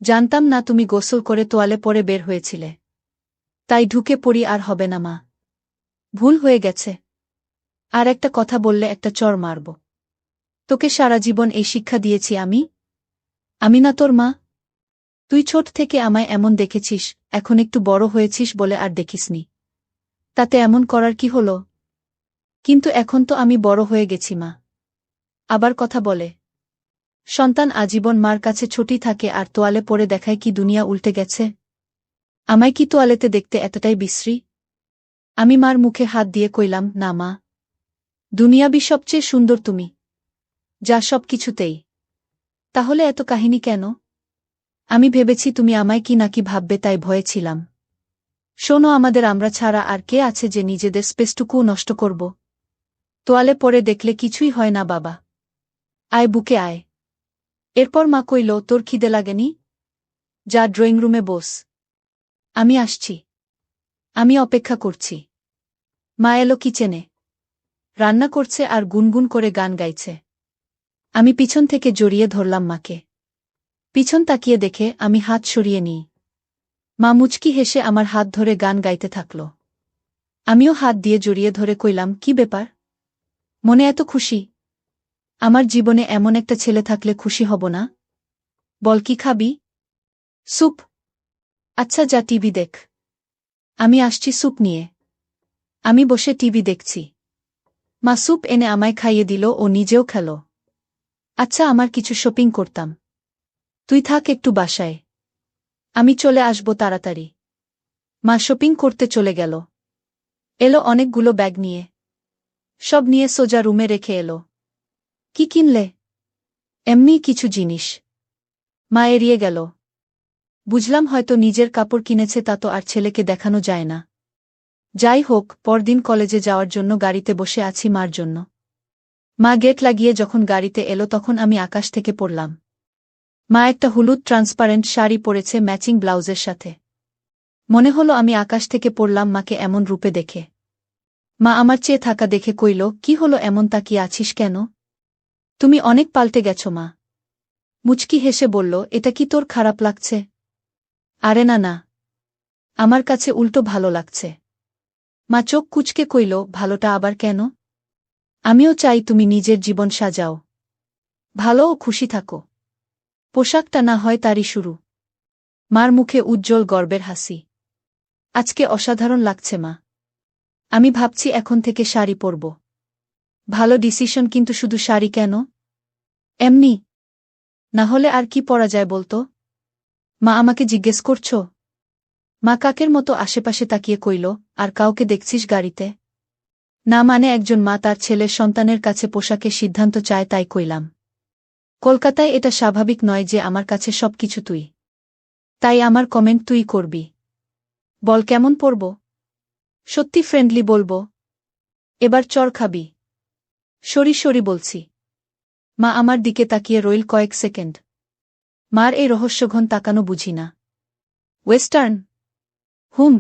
জানতাম না তুমি গোসল করে তোয়ালে পরে বের হয়েছিলে। তাই ঢুকে পড়ি, আর হবে না মা। ভুল হয়ে গেছে। আর একটা কথা বললে একটা চড় মারব। তোকে সারা জীবন এই শিক্ষা দিয়েছি আমি? আমি না তোর মা? তুই ছোট থেকে আমায় এমন দেখেছিস, এখন একটু বড় হয়েছিস বলে আর দেখিসনি। তাতে এমন করার কি হলো? কিন্তু এখন তো আমি বড় হয়ে গেছি মা। আবার কথা বলে। সন্তান আজীবন মার কাছে ছোটই থাকে, আর তোয়ালে পরে দেখায় কি দুনিয়া উল্টে গেছে? আমায় কি তোয়ালেতে দেখতে এতটাই বিশ্রী? আমি মার মুখে হাত দিয়ে কইলাম, না মা। দুনিয়াবি সবচেয়ে সুন্দর তুমি। যা সব কিছুতেই। তাহলে এত কাহিনী কেন? আমি ভেবেছি তুমি আমায় কি নাকি ভাববে, তাই ভয়ে ছিলাম। শোনো, আমাদের আমরা ছাড়া আর কে আছে যে নিজেদের স্পেসটুকুও নষ্ট করব? তোয়ালে পরে দেখলে কিছুই হয় না বাবা। আয় বুকে আয়। এরপর মা কইল, তোর খিদে লাগেনি? যা ড্রয়িং রুমে বস। আমি আসছি। আমি অপেক্ষা করছি। মা এলো কিচেনে। রান্না করছে আর গুনগুন করে গান গাইছে। আমি পিছন থেকে জড়িয়ে ধরলাম মাকে। পিছন তাকিয়ে দেখে আমি হাত সরিয়ে নিই। মা মুচকি হেসে আমার হাত ধরে গান গাইতে থাকল। আমিও হাত দিয়ে জড়িয়ে ধরে কইলাম, কি ব্যাপার? মনে এত খুশি? আমার জীবনে এমন একটা ছেলে থাকলে খুশি হব না? বল, কি খাবি? স্যুপ? আচ্ছা যা টিভি দেখ। আমি আসছি স্যুপ নিয়ে। আমি বসে টিভি দেখছি। মা স্যুপ এনে আমায় খাইয়ে দিল ও নিজেও খেল। আচ্ছা, আমার কিছু শপিং করতাম। তুই থাক একটু বাসায়। আমি চলে আসব তাড়াতাড়ি। মা শপিং করতে চলে গেল। এলো অনেকগুলো ব্যাগ নিয়ে। সব নিয়ে সোজা রুমে রেখে এলো। কি কিনলে? এমনি কিছু জিনিস। মা এড়িয়ে গেল। বুঝলাম হয়তো নিজের কাপড় কিনেছে, তা তো আর ছেলেকে দেখানো যায় না। যাই হোক, পরদিন কলেজে যাওয়ার জন্য গাড়িতে বসে আছি মার জন্য। মা গেট লাগিয়ে যখন গাড়িতে এলো তখন আমি আকাশ থেকে পড়লাম। মা একটা হলুদ ট্রান্সপারেন্ট শাড়ি পরেছে ম্যাচিং ব্লাউজের সাথে। মনে হলো আমি আকাশ থেকে পড়লাম মাকে এমন রূপে দেখে। মা আমার চেয়ে থাকা দেখে কইল, কি হলো এমন তাকিয়ে আছিস কেন? তুমি অনেক পাল্টে গেছো মা। মুচকি হেসে বলল, এটা কি তোর খারাপ লাগছে? আরে না না, আমার কাছে উল্টো ভালো লাগছে। মা চোখ কুঁচকে কইল, ভালোটা আবার কেন? আমিও চাই তুমি নিজের জীবন সাজাও, ভালো ও খুশি থাকো। পোশাকটা না হয় তারই শুরু। মার মুখে উজ্জ্বল গর্বের হাসি। আজকে অসাধারণ লাগছে মা। আমি ভাবছি এখন থেকে শাড়ি পরব। ভালো ডিসিশন, কিন্তু শুধু শাড়ি কেন? এমনি না হলে আর কি পরা যায় বলতো? মা আমাকে জিজ্ঞেস করছ? মা কাকের মতো আশেপাশে তাকিয়ে কইল, আর কাউকে দেখছিস গাড়িতে? না মানে একজন মা তার ছেলের সন্তানের কাছে পোশাকের সিদ্ধান্ত চায়, তাই কইলাম। কলকাতায় এটা স্বাভাবিক নয় যে আমার কাছে সবকিছু তুই। তাই আমার কমেন্ট তুই করবি। বল কেমন পরব? সত্যি ফ্রেন্ডলি বলবো? এবার চর খাবি? সরি সরি বলছি। মা আমার দিকে তাকিয়ে রইল কয়েক সেকেন্ড। মার এই রহস্যঘন তাকানো বুঝি না। ওয়েস্টার্ন? হুম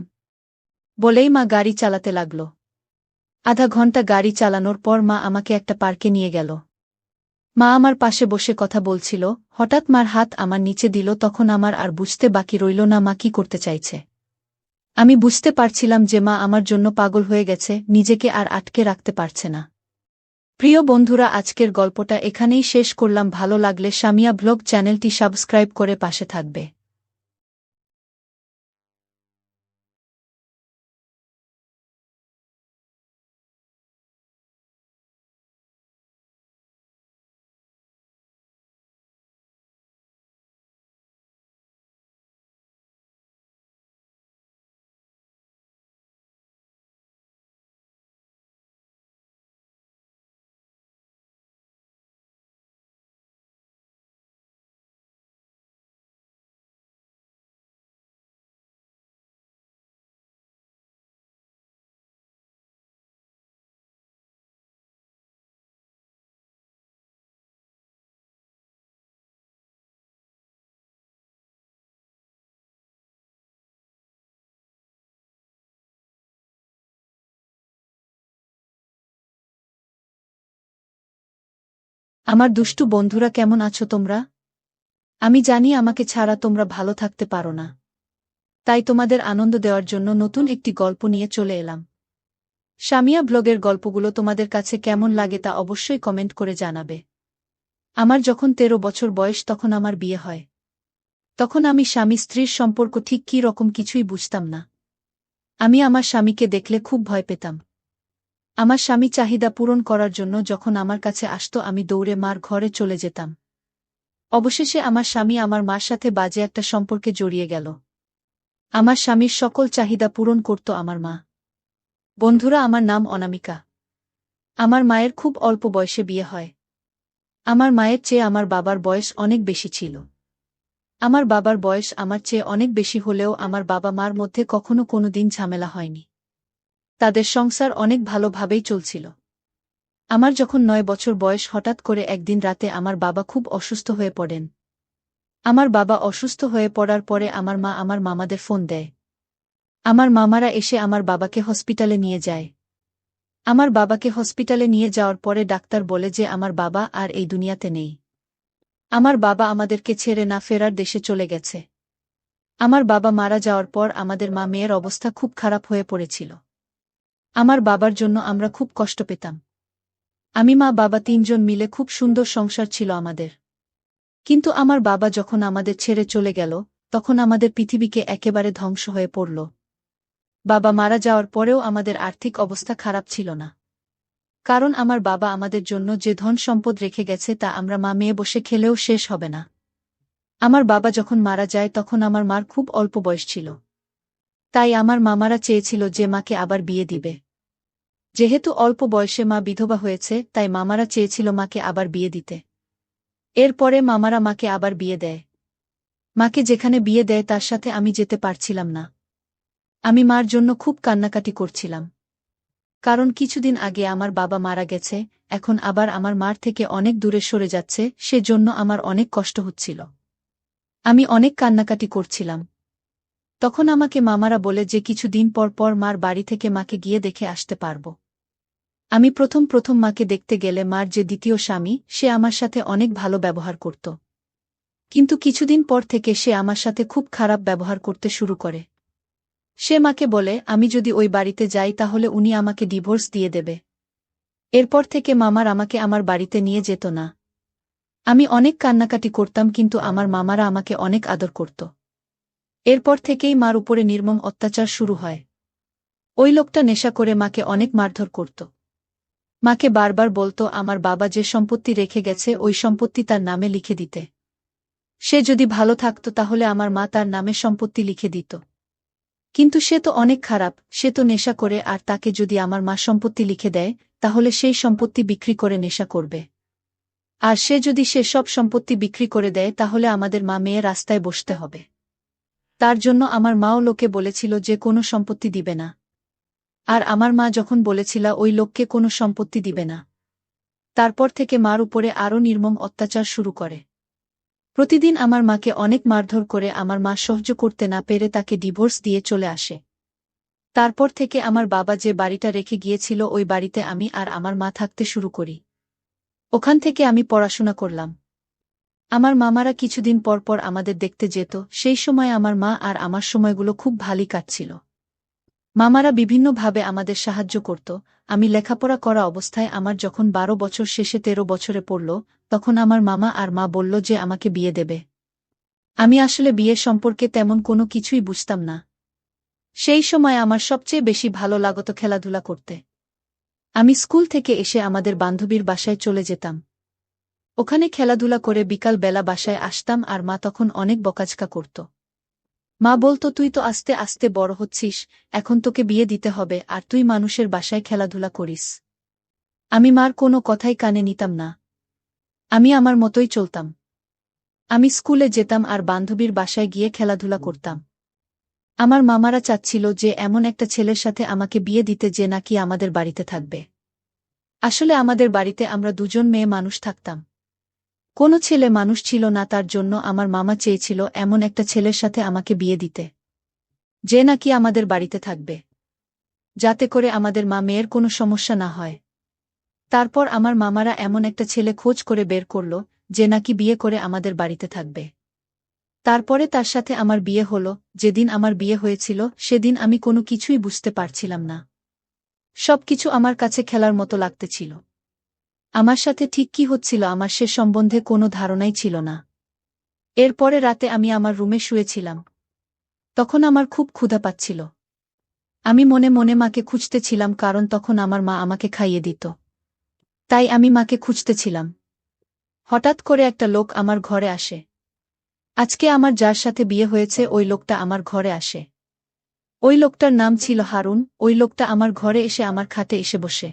বলেই মা গাড়ি চালাতে লাগল। আধা ঘন্টা গাড়ি চালানোর পর মা আমাকে একটা পার্কে নিয়ে গেল। মা আমার পাশে বসে কথা বলছিল, হঠাৎ মার হাত আমার নিচে দিল। তখন আমার আর বুঝতে বাকি রইল না মা কি করতে চাইছে। আমি বুঝতে পারছিলাম যে মা আমার জন্য পাগল হয়ে গেছে, নিজেকে আর আটকে রাখতে পারছে না। প্রিয় বন্ধুরা, আজকের গল্পটা এখানেই শেষ করলাম। ভালো লাগলে সামিয়া ব্লগ চ্যানেলটি সাবস্ক্রাইব করে পাশে থাকবে। আমার দুষ্টু বন্ধুরা, কেমন আছো তোমরা? আমি জানি আমাকে ছাড়া তোমরা ভালো থাকতে পারো না। তাই তোমাদের আনন্দ দেওয়ার জন্য নতুন একটি গল্প নিয়ে চলে এলাম। সামিয়া ব্লগের গল্পগুলো তোমাদের কাছে কেমন লাগে তা অবশ্যই কমেন্ট করে জানাবে। আমার যখন 13 বছর বয়স, তখন আমার বিয়ে হয়। তখন আমি স্বামী স্ত্রীর সম্পর্ক ঠিক কী রকম কিছুই বুঝতাম না। আমি আমার স্বামীকে দেখলে খুব ভয় পেতাম। আমার স্বামী চাহিদা পূরণ করার জন্য যখন আমার কাছে আসতো, আমি দৌড়ে মার ঘরে চলে যেতাম। অবশেষে আমার স্বামী আমার মার সাথে বাজে একটা সম্পর্কে জড়িয়ে গেল। আমার স্বামীর সকল চাহিদা পূরণ করত আমার মা। বন্ধুরা, আমার নাম অনামিকা। আমার মায়ের খুব অল্প বয়সে বিয়ে হয়। আমার মায়ের চেয়ে আমার বাবার বয়স অনেক বেশি ছিল। আমার বাবার বয়স আমার চেয়ে অনেক বেশি হলেও আমার বাবা মার মধ্যে কখনো কোনো দিন ঝামেলা হয়নি। তাদের সংসার অনেক ভালোভাবেই চলছিল। আমার যখন 9 বছর বয়স, হঠাৎ করে একদিন রাতে আমার বাবা খুব অসুস্থ হয়ে পড়েন। আমার বাবা অসুস্থ হয়ে পড়ার পরে আমার মা আমার মামাদের ফোন দেয়। আমার মামারা এসে আমার বাবাকে হসপিটালে নিয়ে যায়। আমার বাবাকে হসপিটালে নিয়ে যাওয়ার পরে ডাক্তার বলে যে আমার বাবা আর এই দুনিয়াতে নেই। আমার বাবা আমাদেরকে ছেড়ে না ফেরার দেশে চলে গেছে। আমার বাবা মারা যাওয়ার পর আমাদের মা মেয়ের অবস্থা খুব খারাপ হয়ে পড়েছিল। আমার বাবার জন্য আমরা খুব কষ্ট পেতাম। আমি মা বাবা 3 জন মিলে খুব সুন্দর সংসার ছিল আমাদের। কিন্তু আমার বাবা যখন আমাদের ছেড়ে চলে গেল, তখন আমাদের পৃথিবীকে একেবারে ধ্বংস হয়ে পড়ল। বাবা মারা যাওয়ার পরেও আমাদের আর্থিক অবস্থা খারাপ ছিল না। কারণ আমার বাবা আমাদের জন্য যে ধন সম্পদ রেখে গেছে তা আমরা মা মেয়ে বসে খেলেও শেষ হবে না। আমার বাবা যখন মারা যায়, তখন আমার মার খুব অল্প বয়স ছিল। তাই আমার মামারা চেয়েছিল যে মাকে আবার বিয়ে দিবে। যেহেতু অল্প বয়সে মা বিধবা হয়েছে, তাই মামারা চেয়েছিল মাকে আবার বিয়ে দিতে। এরপরে মামারা মাকে আবার বিয়ে দেয়। মাকে যেখানে বিয়ে দেয় তার সাথে আমি যেতে পারছিলাম না। আমি মার জন্য খুব কান্নাকাটি করছিলাম। কারণ কিছুদিন আগে আমার বাবা মারা গেছে, এখন আবার আমার মার থেকে অনেক দূরে সরে যাচ্ছে, সেজন্য আমার অনেক কষ্ট হচ্ছিল। আমি অনেক কান্নাকাটি করছিলাম। তখন আমাকে মামারা বলে যে কিছুদিন পর পর মার বাড়ি থেকে মাকে গিয়ে দেখে আসতে পারব। আমি প্রথম প্রথম মাকে দেখতে গেলে মার যে দ্বিতীয় স্বামী, সে আমার সাথে অনেক ভালো ব্যবহার করত। কিন্তু কিছুদিন পর থেকে সে আমার সাথে খুব খারাপ ব্যবহার করতে শুরু করে। সে মাকে বলে আমি যদি ওই বাড়িতে যাই তাহলে উনি আমাকে ডিভোর্স দিয়ে দেবে। এরপর থেকে মামার আমাকে আমার বাড়িতে নিয়ে যেত না। আমি অনেক কান্নাকাটি করতাম, কিন্তু আমার মামারা আমাকে অনেক আদর করত। এরপর থেকেই মার উপরে নির্মম অত্যাচার শুরু হয়। ওই লোকটা নেশা করে মাকে অনেক মারধর করত। মাকে বারবার বলতো আমার বাবা যে সম্পত্তি রেখে গেছে ওই সম্পত্তি তার নামে লিখে দিতে। সে যদি ভালো থাকত তাহলে আমার মা তার নামে সম্পত্তি লিখে দিত। কিন্তু সে তো অনেক খারাপ, সে তো নেশা করে, আর তাকে যদি আমার মা সম্পত্তি লিখে দেয় তাহলে সেই সম্পত্তি বিক্রি করে নেশা করবে। আর সে যদি সে সব সম্পত্তি বিক্রি করে দেয় তাহলে আমাদের মা মেয়ে রাস্তায় বসতে হবে। তার জন্য আমার মাও লোকে বলেছিল যে কোনো সম্পত্তি দিবে না। আর আমার মা যখন বলেছিল ওই লোককে কোনো সম্পত্তি দিবে না, তারপর থেকে মার উপরে আরও নির্মম অত্যাচার শুরু করে। প্রতিদিন আমার মাকে অনেক মারধর করে আমার মা সহ্য করতে না পেরে তাকে ডিভোর্স দিয়ে চলে আসে। তারপর থেকে আমার বাবা যে বাড়িটা রেখে গিয়েছিল ওই বাড়িতে আমি আর আমার মা থাকতে শুরু করি। ওখান থেকে আমি পড়াশোনা করলাম। আমার মামারা কিছুদিন পর পর আমাদের দেখতে যেত, সেই সময় আমার মা আর আমার সময়গুলো খুব ভালোই কাটছিল। মামারা বিভিন্নভাবে আমাদের সাহায্য করত। আমি লেখাপড়া করা অবস্থায় আমার যখন 12 বছর শেষে 13 বছরে পড়ল, তখন আমার মামা আর মা বলল যে আমাকে বিয়ে দেবে। আমি আসলে বিয়ে সম্পর্কে তেমন কোনো কিছুই বুঝতাম না। সেই সময় আমার সবচেয়ে বেশি ভালো লাগত খেলাধুলা করতে। আমি স্কুল থেকে এসে আমাদের বান্ধবীর বাসায় চলে যেতাম। ওখানে খেলাধুলা করে বিকাল বেলা বাসায় আসতাম আর মা তখন অনেক বকাঝকা করত। মা বলতো তুই তো আস্তে আস্তে বড় হচ্ছিস, এখন তোকে বিয়ে দিতে হবে আর তুই মানুষের বাসায় খেলাধুলা করিস। আমি মার কোনো কথাই কানে নিতাম না। আমি আমার মতোই চলতাম। আমি স্কুলে যেতাম আর বান্ধবীর বাসায় গিয়ে খেলাধুলা করতাম। আমার মামারা চাচ্ছিল যে এমন একটা ছেলের সাথে আমাকে বিয়ে দিতে যে নাকি আমাদের বাড়িতে থাকবে। আসলে আমাদের বাড়িতে আমরা দুজন মেয়ে মানুষ থাকতাম। কোনো ছেলে মানুষ ছিল না, তার জন্য আমার মামা চেয়েছিল এমন একটা ছেলের সাথে আমাকে বিয়ে দিতে যে নাকি আমাদের বাড়িতে থাকবে, যাতে করে আমাদের মা মেয়ের কোনো সমস্যা না হয়। তারপর আমার মামারা এমন একটা ছেলে খোঁজ করে বের করল যে নাকি বিয়ে করে আমাদের বাড়িতে থাকবে। তারপরে তার সাথে আমার বিয়ে হলো। যেদিন আমার বিয়ে হয়েছিল সেদিন আমি কোনো কিছুই বুঝতে পারছিলাম না। সবকিছু আমার কাছে খেলার মতো লাগতেছিল। আমার সাথে ঠিক কি হচ্ছিল আমার সে সম্বন্ধে কোনো ধারণাই ছিল না। এরপরে রাতে আমি আমার রুমে শুয়েছিলাম। তখন আমার খুব ক্ষুধা পাচ্ছিল। আমি মনে মনে মাকে খুঁজতেছিলাম, কারণ তখন আমার মা আমাকে খাইয়ে দিত। তাই আমি মাকে খুঁজতেছিলাম। হঠাৎ করে একটা লোক আমার ঘরে আসে। আজকে আমার যার সাথে বিয়ে হয়েছে ওই লোকটা আমার ঘরে আসে। ওই লোকটার নাম ছিল হারুন। ওই লোকটা আমার ঘরে এসে আমার খাটে এসে বসে।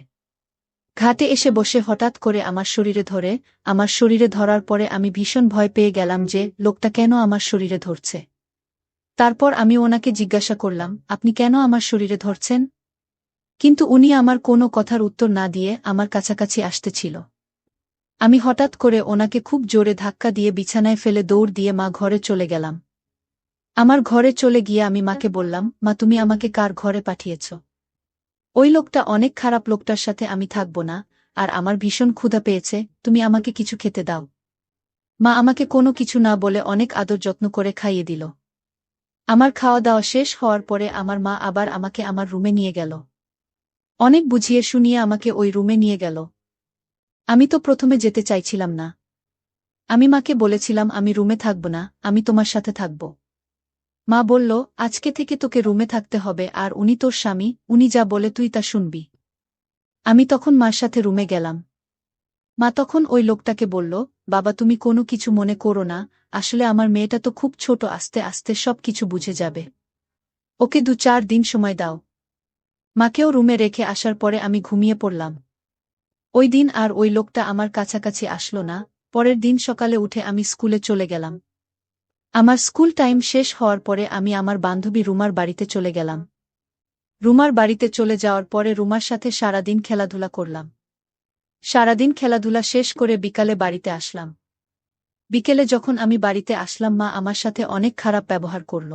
ঘাটে এসে বসে হঠাৎ করে আমার শরীরে ধরে। আমার শরীরে ধরার পরে আমি ভীষণ ভয় পেয়ে গেলাম যে লোকটা কেন আমার শরীরে ধরছে। তারপর আমি ওনাকে জিজ্ঞাসা করলাম, আপনি কেন আমার শরীরে ধরছেন? কিন্তু উনি আমার কোনো কথার উত্তর না দিয়ে আমার কাছাকাছি আসতেছিল। আমি হঠাৎ করে ওনাকে খুব জোরে ধাক্কা দিয়ে বিছানায় ফেলে দৌড় দিয়ে মা ঘরে চলে গেলাম। আমার ঘরে চলে গিয়ে আমি মাকে বললাম, মা তুমি আমাকে কার ঘরে পাঠিয়েছ? ওই লোকটা অনেক খারাপ, লোকটার সাথে আমি থাকব না, আর আমার ভীষণ ক্ষুধা পেয়েছে, তুমি আমাকে কিছু খেতে দাও। মা আমাকে কোনো কিছু না বলে অনেক আদর যত্ন করে খাইয়ে দিল। আমার খাওয়া দাওয়া শেষ হওয়ার পরে আমার মা আবার আমাকে আমার রুমে নিয়ে গেল। অনেক বুঝিয়ে শুনিয়ে আমাকে ওই রুমে নিয়ে গেল। আমি তো প্রথমে যেতে চাইছিলাম না। আমি মাকে বলেছিলাম আমি রুমে থাকব না, আমি তোমার সাথে থাকব। মা বলল, আজকে থেকে তোকে রুমে থাকতে হবে, আর উনি তোর স্বামী, উনি যা বলে তুই তা শুনবি। আমি তখন মার সাথে রুমে গেলাম। মা তখন ওই লোকটাকে বলল, বাবা তুমি কোনো কিছু মনে করো না, আসলে আমার মেয়েটা তো খুব ছোট, আস্তে আস্তে সব কিছু বুঝে যাবে। ওকে 2-4 দিন সময় দাও। মাকেও রুমে রেখে আসার পরে আমি ঘুমিয়ে পড়লাম। ওই দিন আর ওই লোকটা আমার কাছাকাছি আসলো না। পরের দিন সকালে উঠে আমি স্কুলে চলে গেলাম। আমার স্কুল টাইম শেষ হওয়ার পরে আমি আমার বান্ধবী রুমার বাড়িতে চলে গেলাম। রুমার বাড়িতে চলে যাওয়ার পরে রুমার সাথে সারাদিন খেলাধুলা করলাম। সারাদিন খেলাধুলা শেষ করে বিকালে বাড়িতে আসলাম। বিকেলে যখন আমি বাড়িতে আসলাম মা আমার সাথে অনেক খারাপ ব্যবহার করল।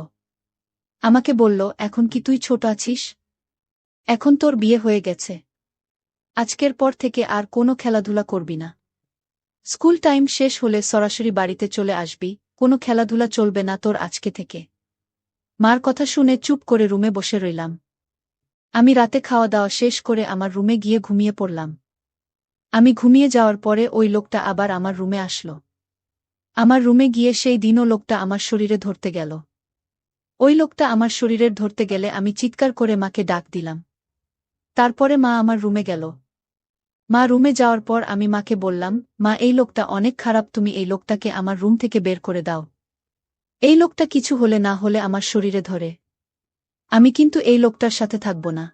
আমাকে বলল, এখন কি তুই ছোট আছিস? এখন তোর বিয়ে হয়ে গেছে। আজকের পর থেকে আর কোনো খেলাধুলা করবি না। স্কুল টাইম শেষ হলে সরাসরি বাড়িতে চলে আসবি, কোনো খেলাধুলা চলবে না তোর আজকে থেকে। মার কথা শুনে চুপ করে রুমে বসে রইলাম। আমি রাতে খাওয়া দাওয়া শেষ করে আমার রুমে গিয়ে ঘুমিয়ে পড়লাম। আমি ঘুমিয়ে যাওয়ার পরে ওই লোকটা আবার আমার রুমে আসলো। আমার রুমে গিয়ে সেই দিনও লোকটা আমার শরীরে ধরতে গেল। ওই লোকটা আমার শরীরের ধরতে গেলে আমি চিৎকার করে মাকে ডাক দিলাম। তারপরে মা আমার রুমে গেল। মা রুমে যাওয়ার পর আমি মাকে বললাম, মা এই লোকটা অনেক খারাপ, তুমি এই লোকটাকে আমার রুম থেকে বের করে দাও। এই লোকটা কিছু হলে না হলে আমার শরীরে ধরে। আমি কিন্তু এই লোকটার সাথে থাকব না।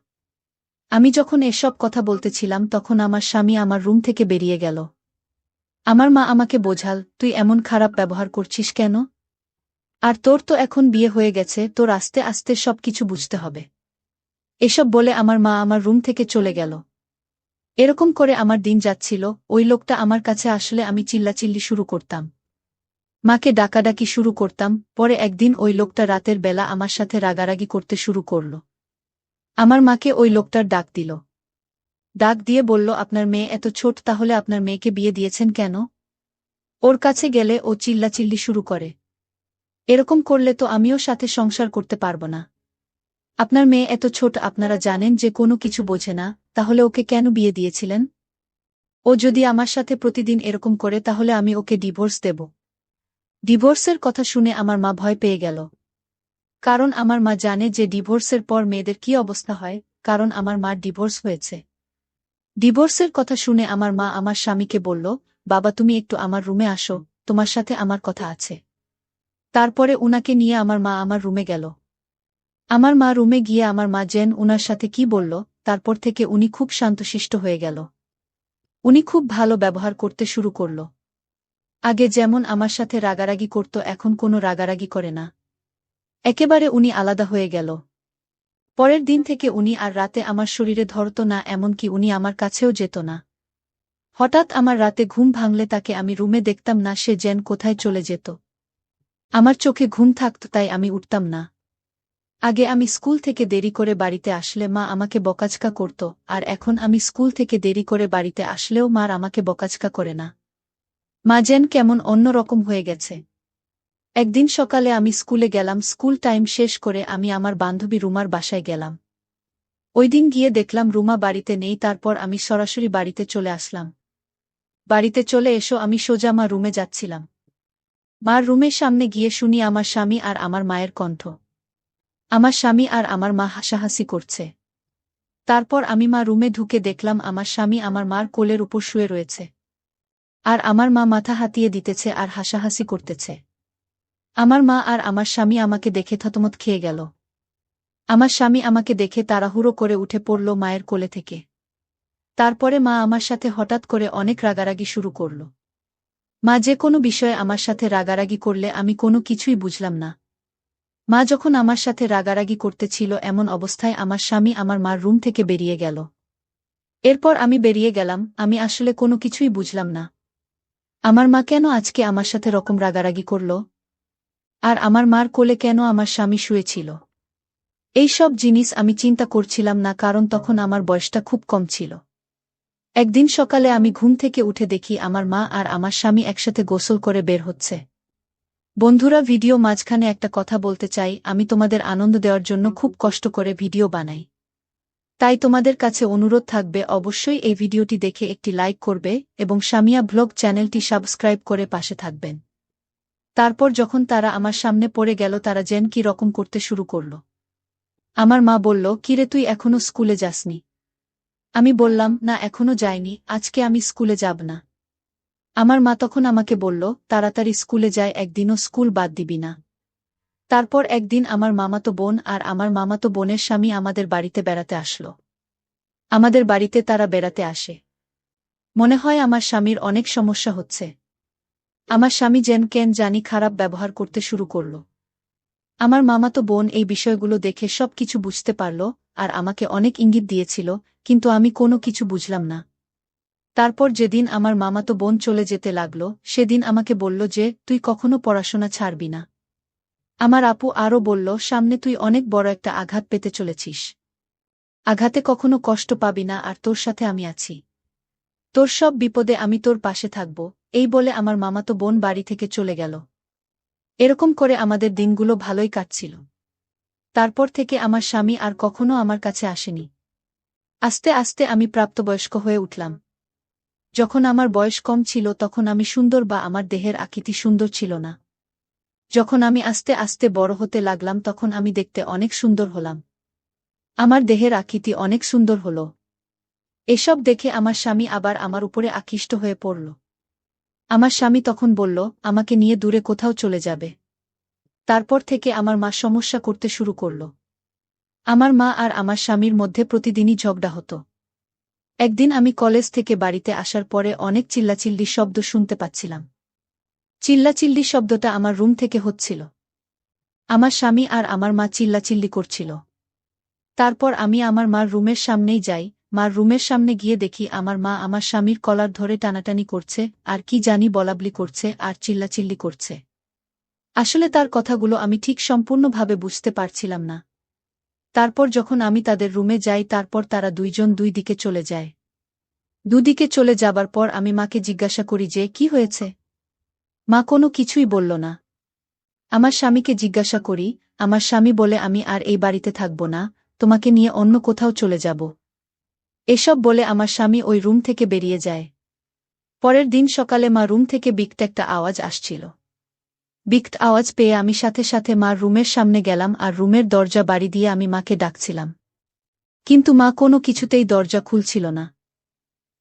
আমি যখন এসব কথা বলতেছিলাম তখন আমার স্বামী আমার রুম থেকে বেরিয়ে গেল। আমার মা আমাকে বোঝাল, তুই এমন খারাপ ব্যবহার করছিস কেন? আর তোর তো এখন বিয়ে হয়ে গেছে, তোর আস্তে আস্তে সব কিছু বুঝতে হবে। এসব বলে আমার মা আমার রুম থেকে চলে গেল। এরকম করে আমার দিন যাচ্ছিল। ওই লোকটা আমার কাছে আসলে আমি চিল্লাচিল্লি শুরু করতাম, মাকে ডাকাডাকি শুরু করতাম। পরে একদিন ওই লোকটা রাতের বেলা আমার সাথে রাগারাগি করতে শুরু করল। আমার মাকে ওই লোকটার ডাক দিল। ডাক দিয়ে বলল, আপনার মেয়ে এত ছোট, তাহলে আপনার মেয়েকে বিয়ে দিয়েছেন কেন? ওর কাছে গেলে ও চিল্লাচিল্লি শুরু করে, এরকম করলে তো আমিও সাথে সংসার করতে পারব না। আপনার মেয়ে এত ছোট, আপনারা জানেন যে কোনো কিছু বোঝে না, তাহলে ওকে কেন বিয়ে দিয়েছিলেন? ও যদি আমার সাথে প্রতিদিন এরকম করে তাহলে আমি ওকে ডিভোর্স দেব। ডিভোর্সের কথা শুনে আমার মা ভয় পেয়ে গেল। কারণ আমার মা জানে যে ডিভোর্সের পর মেয়েদের কি অবস্থা হয়, কারণ আমার মার ডিভোর্স হয়েছে। ডিভোর্সের কথা শুনে আমার মা আমার স্বামীকে বলল, বাবা তুমি একটু আমার রুমে আসো, তোমার সাথে আমার কথা আছে। তারপরে উনাকে নিয়ে আমার মা আমার রুমে গেল। আমার মা রুমে গিয়ে আমার মা জেন উনার সাথে কি বলল, তারপর থেকে উনি খুব শান্তশিষ্ট হয়ে গেল। উনি খুব ভালো ব্যবহার করতে শুরু করল। আগে যেমন আমার সাথে রাগারাগি করত, এখন কোনো রাগারাগি করে না। একেবারে উনি আলাদা হয়ে গেল। পরের দিন থেকে উনি আর রাতে আমার শরীরে ধরত না, এমনকি উনি আমার কাছেও যেত না। হঠাৎ আমার রাতে ঘুম ভাঙলে তাকে আমি রুমে দেখতাম না, সে যেন কোথায় চলে যেত। আমার চোখে ঘুম থাকত, তাই আমি উঠতাম না। আগে আমি স্কুল থেকে দেরি করে বাড়িতে আসলে মা আমাকে বকাঝকা করত, আর এখন আমি স্কুল থেকে দেরি করে বাড়িতে আসলেও মার আমাকে বকাঝকা করে না। মা যেন কেমন অন্যরকম হয়ে গেছে। একদিন সকালে আমি স্কুলে গেলাম, স্কুল টাইম শেষ করে আমি আমার বান্ধবী রুমার বাসায় গেলাম। ওইদিন গিয়ে দেখলাম রুমা বাড়িতে নেই, তারপর আমি সরাসরি বাড়িতে চলে আসলাম। বাড়িতে চলে এসো আমি সোজা মা রুমে যাচ্ছিলাম। মার রুমের সামনে গিয়ে শুনি আমার স্বামী আর আমার মায়ের কণ্ঠ। আমার স্বামী আর আমার মা হাসাহাসি করছে। তারপর আমি মা রুমে ঢুকে দেখলাম আমার স্বামী আমার মার কোলের উপর শুয়ে রয়েছে, আর আমার মা মাথা হাতিয়ে দিতেছে আর হাসাহাসি করতেছে। আমার মা আর আমার স্বামী আমাকে দেখে থতমত খেয়ে গেল। আমার স্বামী আমাকে দেখে তাড়াহুড়ো করে উঠে পড়ল মায়ের কোলে থেকে। তারপরে মা আমার সাথে হঠাৎ করে অনেক রাগারাগি শুরু করল। মা যে কোনো বিষয়ে আমার সাথে রাগারাগি করলে আমি কোনো কিছুই বুঝলাম না। মা যখন আমার সাথে রাগারাগি করতেছিল এমন অবস্থায় আমার স্বামী আমার মার রুম থেকে বেরিয়ে গেল। এরপর আমি বেরিয়ে গেলাম, আমি আসলে কোনো কিছুই বুঝলাম না। আমার মা কেন আজকে আমার সাথে রকম রাগারাগি করল? আর আমার মার কোলে কেন আমার স্বামী শুয়েছিল? এই সব জিনিস আমি চিন্তা করছিলাম না, কারণ তখন আমার বয়সটা খুব কম ছিল। একদিন সকালে আমি ঘুম থেকে উঠে দেখি আমার মা আর আমার স্বামী একসাথে গোসল করে বের হচ্ছে। বন্ধুরা, ভিডিও মাঝখানে একটা কথা বলতে চাই, আমি তোমাদের আনন্দ দেওয়ার জন্য খুব কষ্ট করে ভিডিও বানাই। তাই তোমাদের কাছে অনুরোধ থাকবে অবশ্যই এই ভিডিওটি দেখে একটি লাইক করবে এবং সামিয়া ব্লগ চ্যানেলটি সাবস্ক্রাইব করে পাশে থাকবেন। তারপর যখন তারা আমার সামনে পড়ে গেল, তারা যেন কি রকম করতে শুরু করল। আমার মা বলল, কিরে তুই এখনো স্কুলে যাসনি? আমি বললাম, না এখনো যাইনি, আজকে আমি স্কুলে যাব না। আমার মা তখন আমাকে বলল, তাড়াতাড়ি স্কুলে যায়, একদিনও স্কুল বাদ দিবি না। তারপর একদিন আমার মামাতো বোন আর আমার মামাতো বোনের স্বামী আমাদের বাড়িতে বেড়াতে আসলো। আমাদের বাড়িতে তারা বেড়াতে আসে। মনে হয় আমার স্বামীর অনেক সমস্যা হচ্ছে। আমার স্বামী যেন কেন জানি খারাপ ব্যবহার করতে শুরু করল। আমার মামাতো বোন এই বিষয়গুলো দেখে সব কিছু বুঝতে পারল আর আমাকে অনেক ইঙ্গিত দিয়েছিল, কিন্তু আমি কোনো কিছু বুঝলাম না। তারপর যেদিন আমার মামাতো বোন চলে যেতে লাগল, সেদিন আমাকে বলল যে তুই কখনো পড়াশোনা ছাড়বি না। আমার আপু আরও বলল, সামনে তুই অনেক বড় একটা আঘাত পেতে চলেছিস। আঘাতে কখনো কষ্ট পাবি না, আর তোর সাথে আমি আছি। তোর সব বিপদে আমি তোর পাশে থাকব। এই বলে আমার মামাতো বোন বাড়ি থেকে চলে গেল। এরকম করে আমাদের দিনগুলো ভালোই কাটছিল। তারপর থেকে আমার স্বামী আর কখনো আমার কাছে আসেনি। আস্তে আস্তে আমি প্রাপ্তবয়স্ক হয়ে উঠলাম। যখন আমার বয়স কম ছিল তখন আমি সুন্দর, বা আমার দেহের আকৃতি সুন্দর ছিল না। যখন আমি আস্তে আস্তে বড় হতে লাগলাম তখন আমি দেখতে অনেক সুন্দর হলাম। আমার দেহের আকৃতি অনেক সুন্দর হল। এসব দেখে আমার স্বামী আবার আমার উপরে আকৃষ্ট হয়ে পড়ল। আমার স্বামী তখন বলল, আমাকে নিয়ে দূরে কোথাও চলে যাবে। তারপর থেকে আমার মা সমস্যা করতে শুরু করল। আমার মা আর আমার স্বামীর মধ্যে প্রতিদিনই ঝগড়া হতো। একদিন আমি কলেজ থেকে বাড়িতে আসার পরে অনেক চিল্লাচিল্লির শব্দ শুনতে পাচ্ছিলাম। চিল্লাচিল্লি শব্দটা আমার রুম থেকে হচ্ছিল। আমার স্বামী আর আমার মা চিল্লাচিল্লি করছিল। তারপর আমি আমার মার রুমের সামনেই যাই। মার রুমের সামনে গিয়ে দেখি আমার মা আমার স্বামীর কলার ধরে টানাটানি করছে, আর কি জানি বলাবলি করছে আর চিল্লাচিল্লি করছে। আসলে তার কথাগুলো আমি ঠিক সম্পূর্ণভাবে বুঝতে পারছিলাম না। তারপর যখন আমি তাদের রুমে যাই তারপর তারা দুইজন দুই দিকে চলে যায়। দুদিকে চলে যাবার পর আমি মাকে জিজ্ঞাসা করি যে কি হয়েছে। মা কোনো কিছুই বলল না। আমার স্বামীকে জিজ্ঞাসা করি, আমার স্বামী বলে আমি আর এই বাড়িতে থাকব না, তোমাকে নিয়ে অন্য কোথাও চলে যাব। এসব বলে আমার স্বামী ওই রুম থেকে বেরিয়ে যায়। পরের দিন সকালে মা রুম থেকে বিকট একটা আওয়াজ আসছিল। বিকট আওয়াজ পেয়ে আমি সাথে সাথে মার রুমের সামনে গেলাম আর রুমের দরজা বাড়ি দিয়ে আমি মাকে ডাকছিলাম। কিন্তু মা কোনো কিছুতেই দরজা খুলছিল না।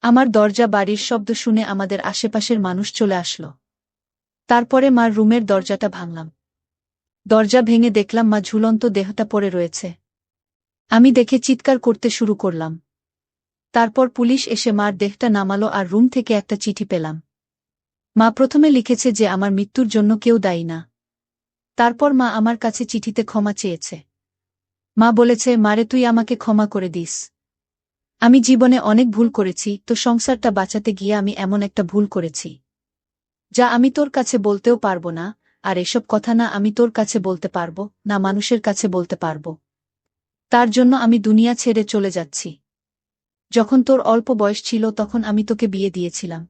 আমার দরজা বাড়ির শব্দ শুনে আমাদের আশেপাশের মানুষ চলে আসলো। তারপরে মার রুমের দরজাটা ভাঙলাম। দরজা ভেঙে দেখলাম মা ঝুলন্ত দেহটা পড়ে রয়েছে। আমি দেখে চিৎকার করতে শুরু করলাম। তারপর পুলিশ এসে মার দেহটা নামালো আর রুম থেকে একটা চিঠি পেলাম। মা প্রথমে লিখেছে যে আমার মৃত্যুর জন্য কেউ দায়ী না। তারপর মা আমার কাছে চিঠিতে ক্ষমা চেয়েছে। মা বলেছে, মারে তুই আমাকে ক্ষমা করে দিস। আমি জীবনে অনেক ভুল করেছি, তো সংসারটা বাঁচাতে গিয়ে আমি এমন একটা ভুল করেছি যা আমি তোর কাছে বলতেও পারবো না, আর এসব কথা না আমি তোর কাছে বলতে পারবো না মানুষের কাছে বলতে পারবো। তার জন্য আমি দুনিয়া ছেড়ে চলে যাচ্ছি। যখন তোর অল্প বয়স ছিল তখন আমি তোকে বিয়ে দিয়েছিলাম।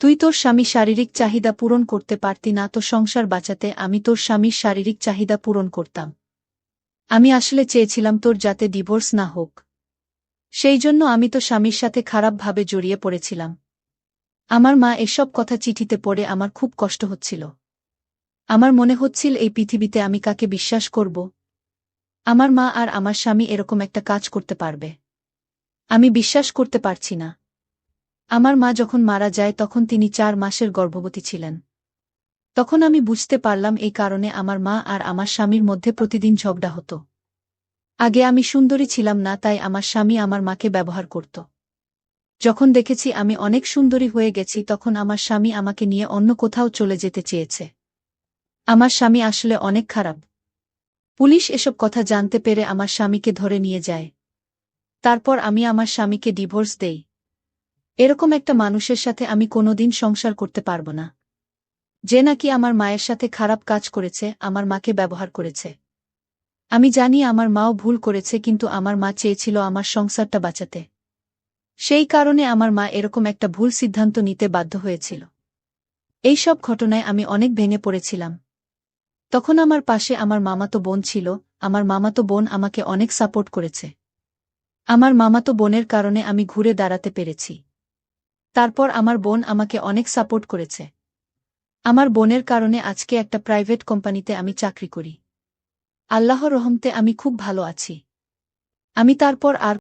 তুই তোর স্বামীর শারীরিক চাহিদা পূরণ করতে পারতি না, তো সংসার বাঁচাতে আমি তোর স্বামীর শারীরিক চাহিদা পূরণ করতাম। আমি আসলে চেয়েছিলাম তোর যাতে ডিভোর্স না হোক। সেই জন্য আমি তো স্বামীর সাথে খারাপভাবে জড়িয়ে পড়েছিলাম। আমার মা এসব কথা চিঠিতে পড়ে আমার খুব কষ্ট হচ্ছিল। আমার মনে হচ্ছিল এই পৃথিবীতে আমি কাকে বিশ্বাস করব। আমার মা আর আমার স্বামী এরকম একটা কাজ করতে পারবে, আমি বিশ্বাস করতে পারছি না। আমার মা যখন মারা যায় তখন তিনি 4 মাসের গর্ভবতী ছিলেন। তখন আমি বুঝতে পারলাম এই কারণে আমার মা আর আমার স্বামীর মধ্যে প্রতিদিন ঝগড়া হতো। আগে আমি সুন্দরী ছিলাম না, তাই আমার স্বামী আমার মাকে ব্যবহার করত। যখন দেখেছি আমি অনেক সুন্দরী হয়ে গেছি তখন আমার স্বামী আমাকে নিয়ে অন্য কোথাও চলে যেতে চেয়েছে। আমার স্বামী আসলে অনেক খারাপ। পুলিশ এসব কথা জানতে পেরে আমার স্বামীকে ধরে নিয়ে যায়। তারপর আমি আমার স্বামীকে ডিভোর্স দেই। এরকম একটা মানুষের সাথে আমি কোনোদিন সংসার করতে পারব না, যে নাকি আমার মায়ের সাথে খারাপ কাজ করেছে, আমার মাকে ব্যবহার করেছে। আমি জানি আমার মাও ভুল করেছে, কিন্তু আমার মা চেয়েছিল আমার সংসারটা বাঁচাতে। সেই কারণে আমার মা এরকম একটা ভুল সিদ্ধান্ত নিতে বাধ্য হয়েছিল। এই সব ঘটনায় আমি অনেক ভেঙে পড়েছিলাম। তখন আমার পাশে আমার মামাতো বোন ছিল। আমার মামাতো বোন আমাকে অনেক সাপোর্ট করেছে। আমার মামাতো বোনের কারণে আমি ঘুরে দাঁড়াতে পেরেছি। তারপর আমার বোন আমাকে অনেক সাপোর্ট করেছে। আমার বোনের কারণে আজকে একটা প্রাইভেট কোম্পানিতে আমি চাকরি করি। আল্লাহর রহমতে আমি খুব ভালো আছি। আমি তারপর আর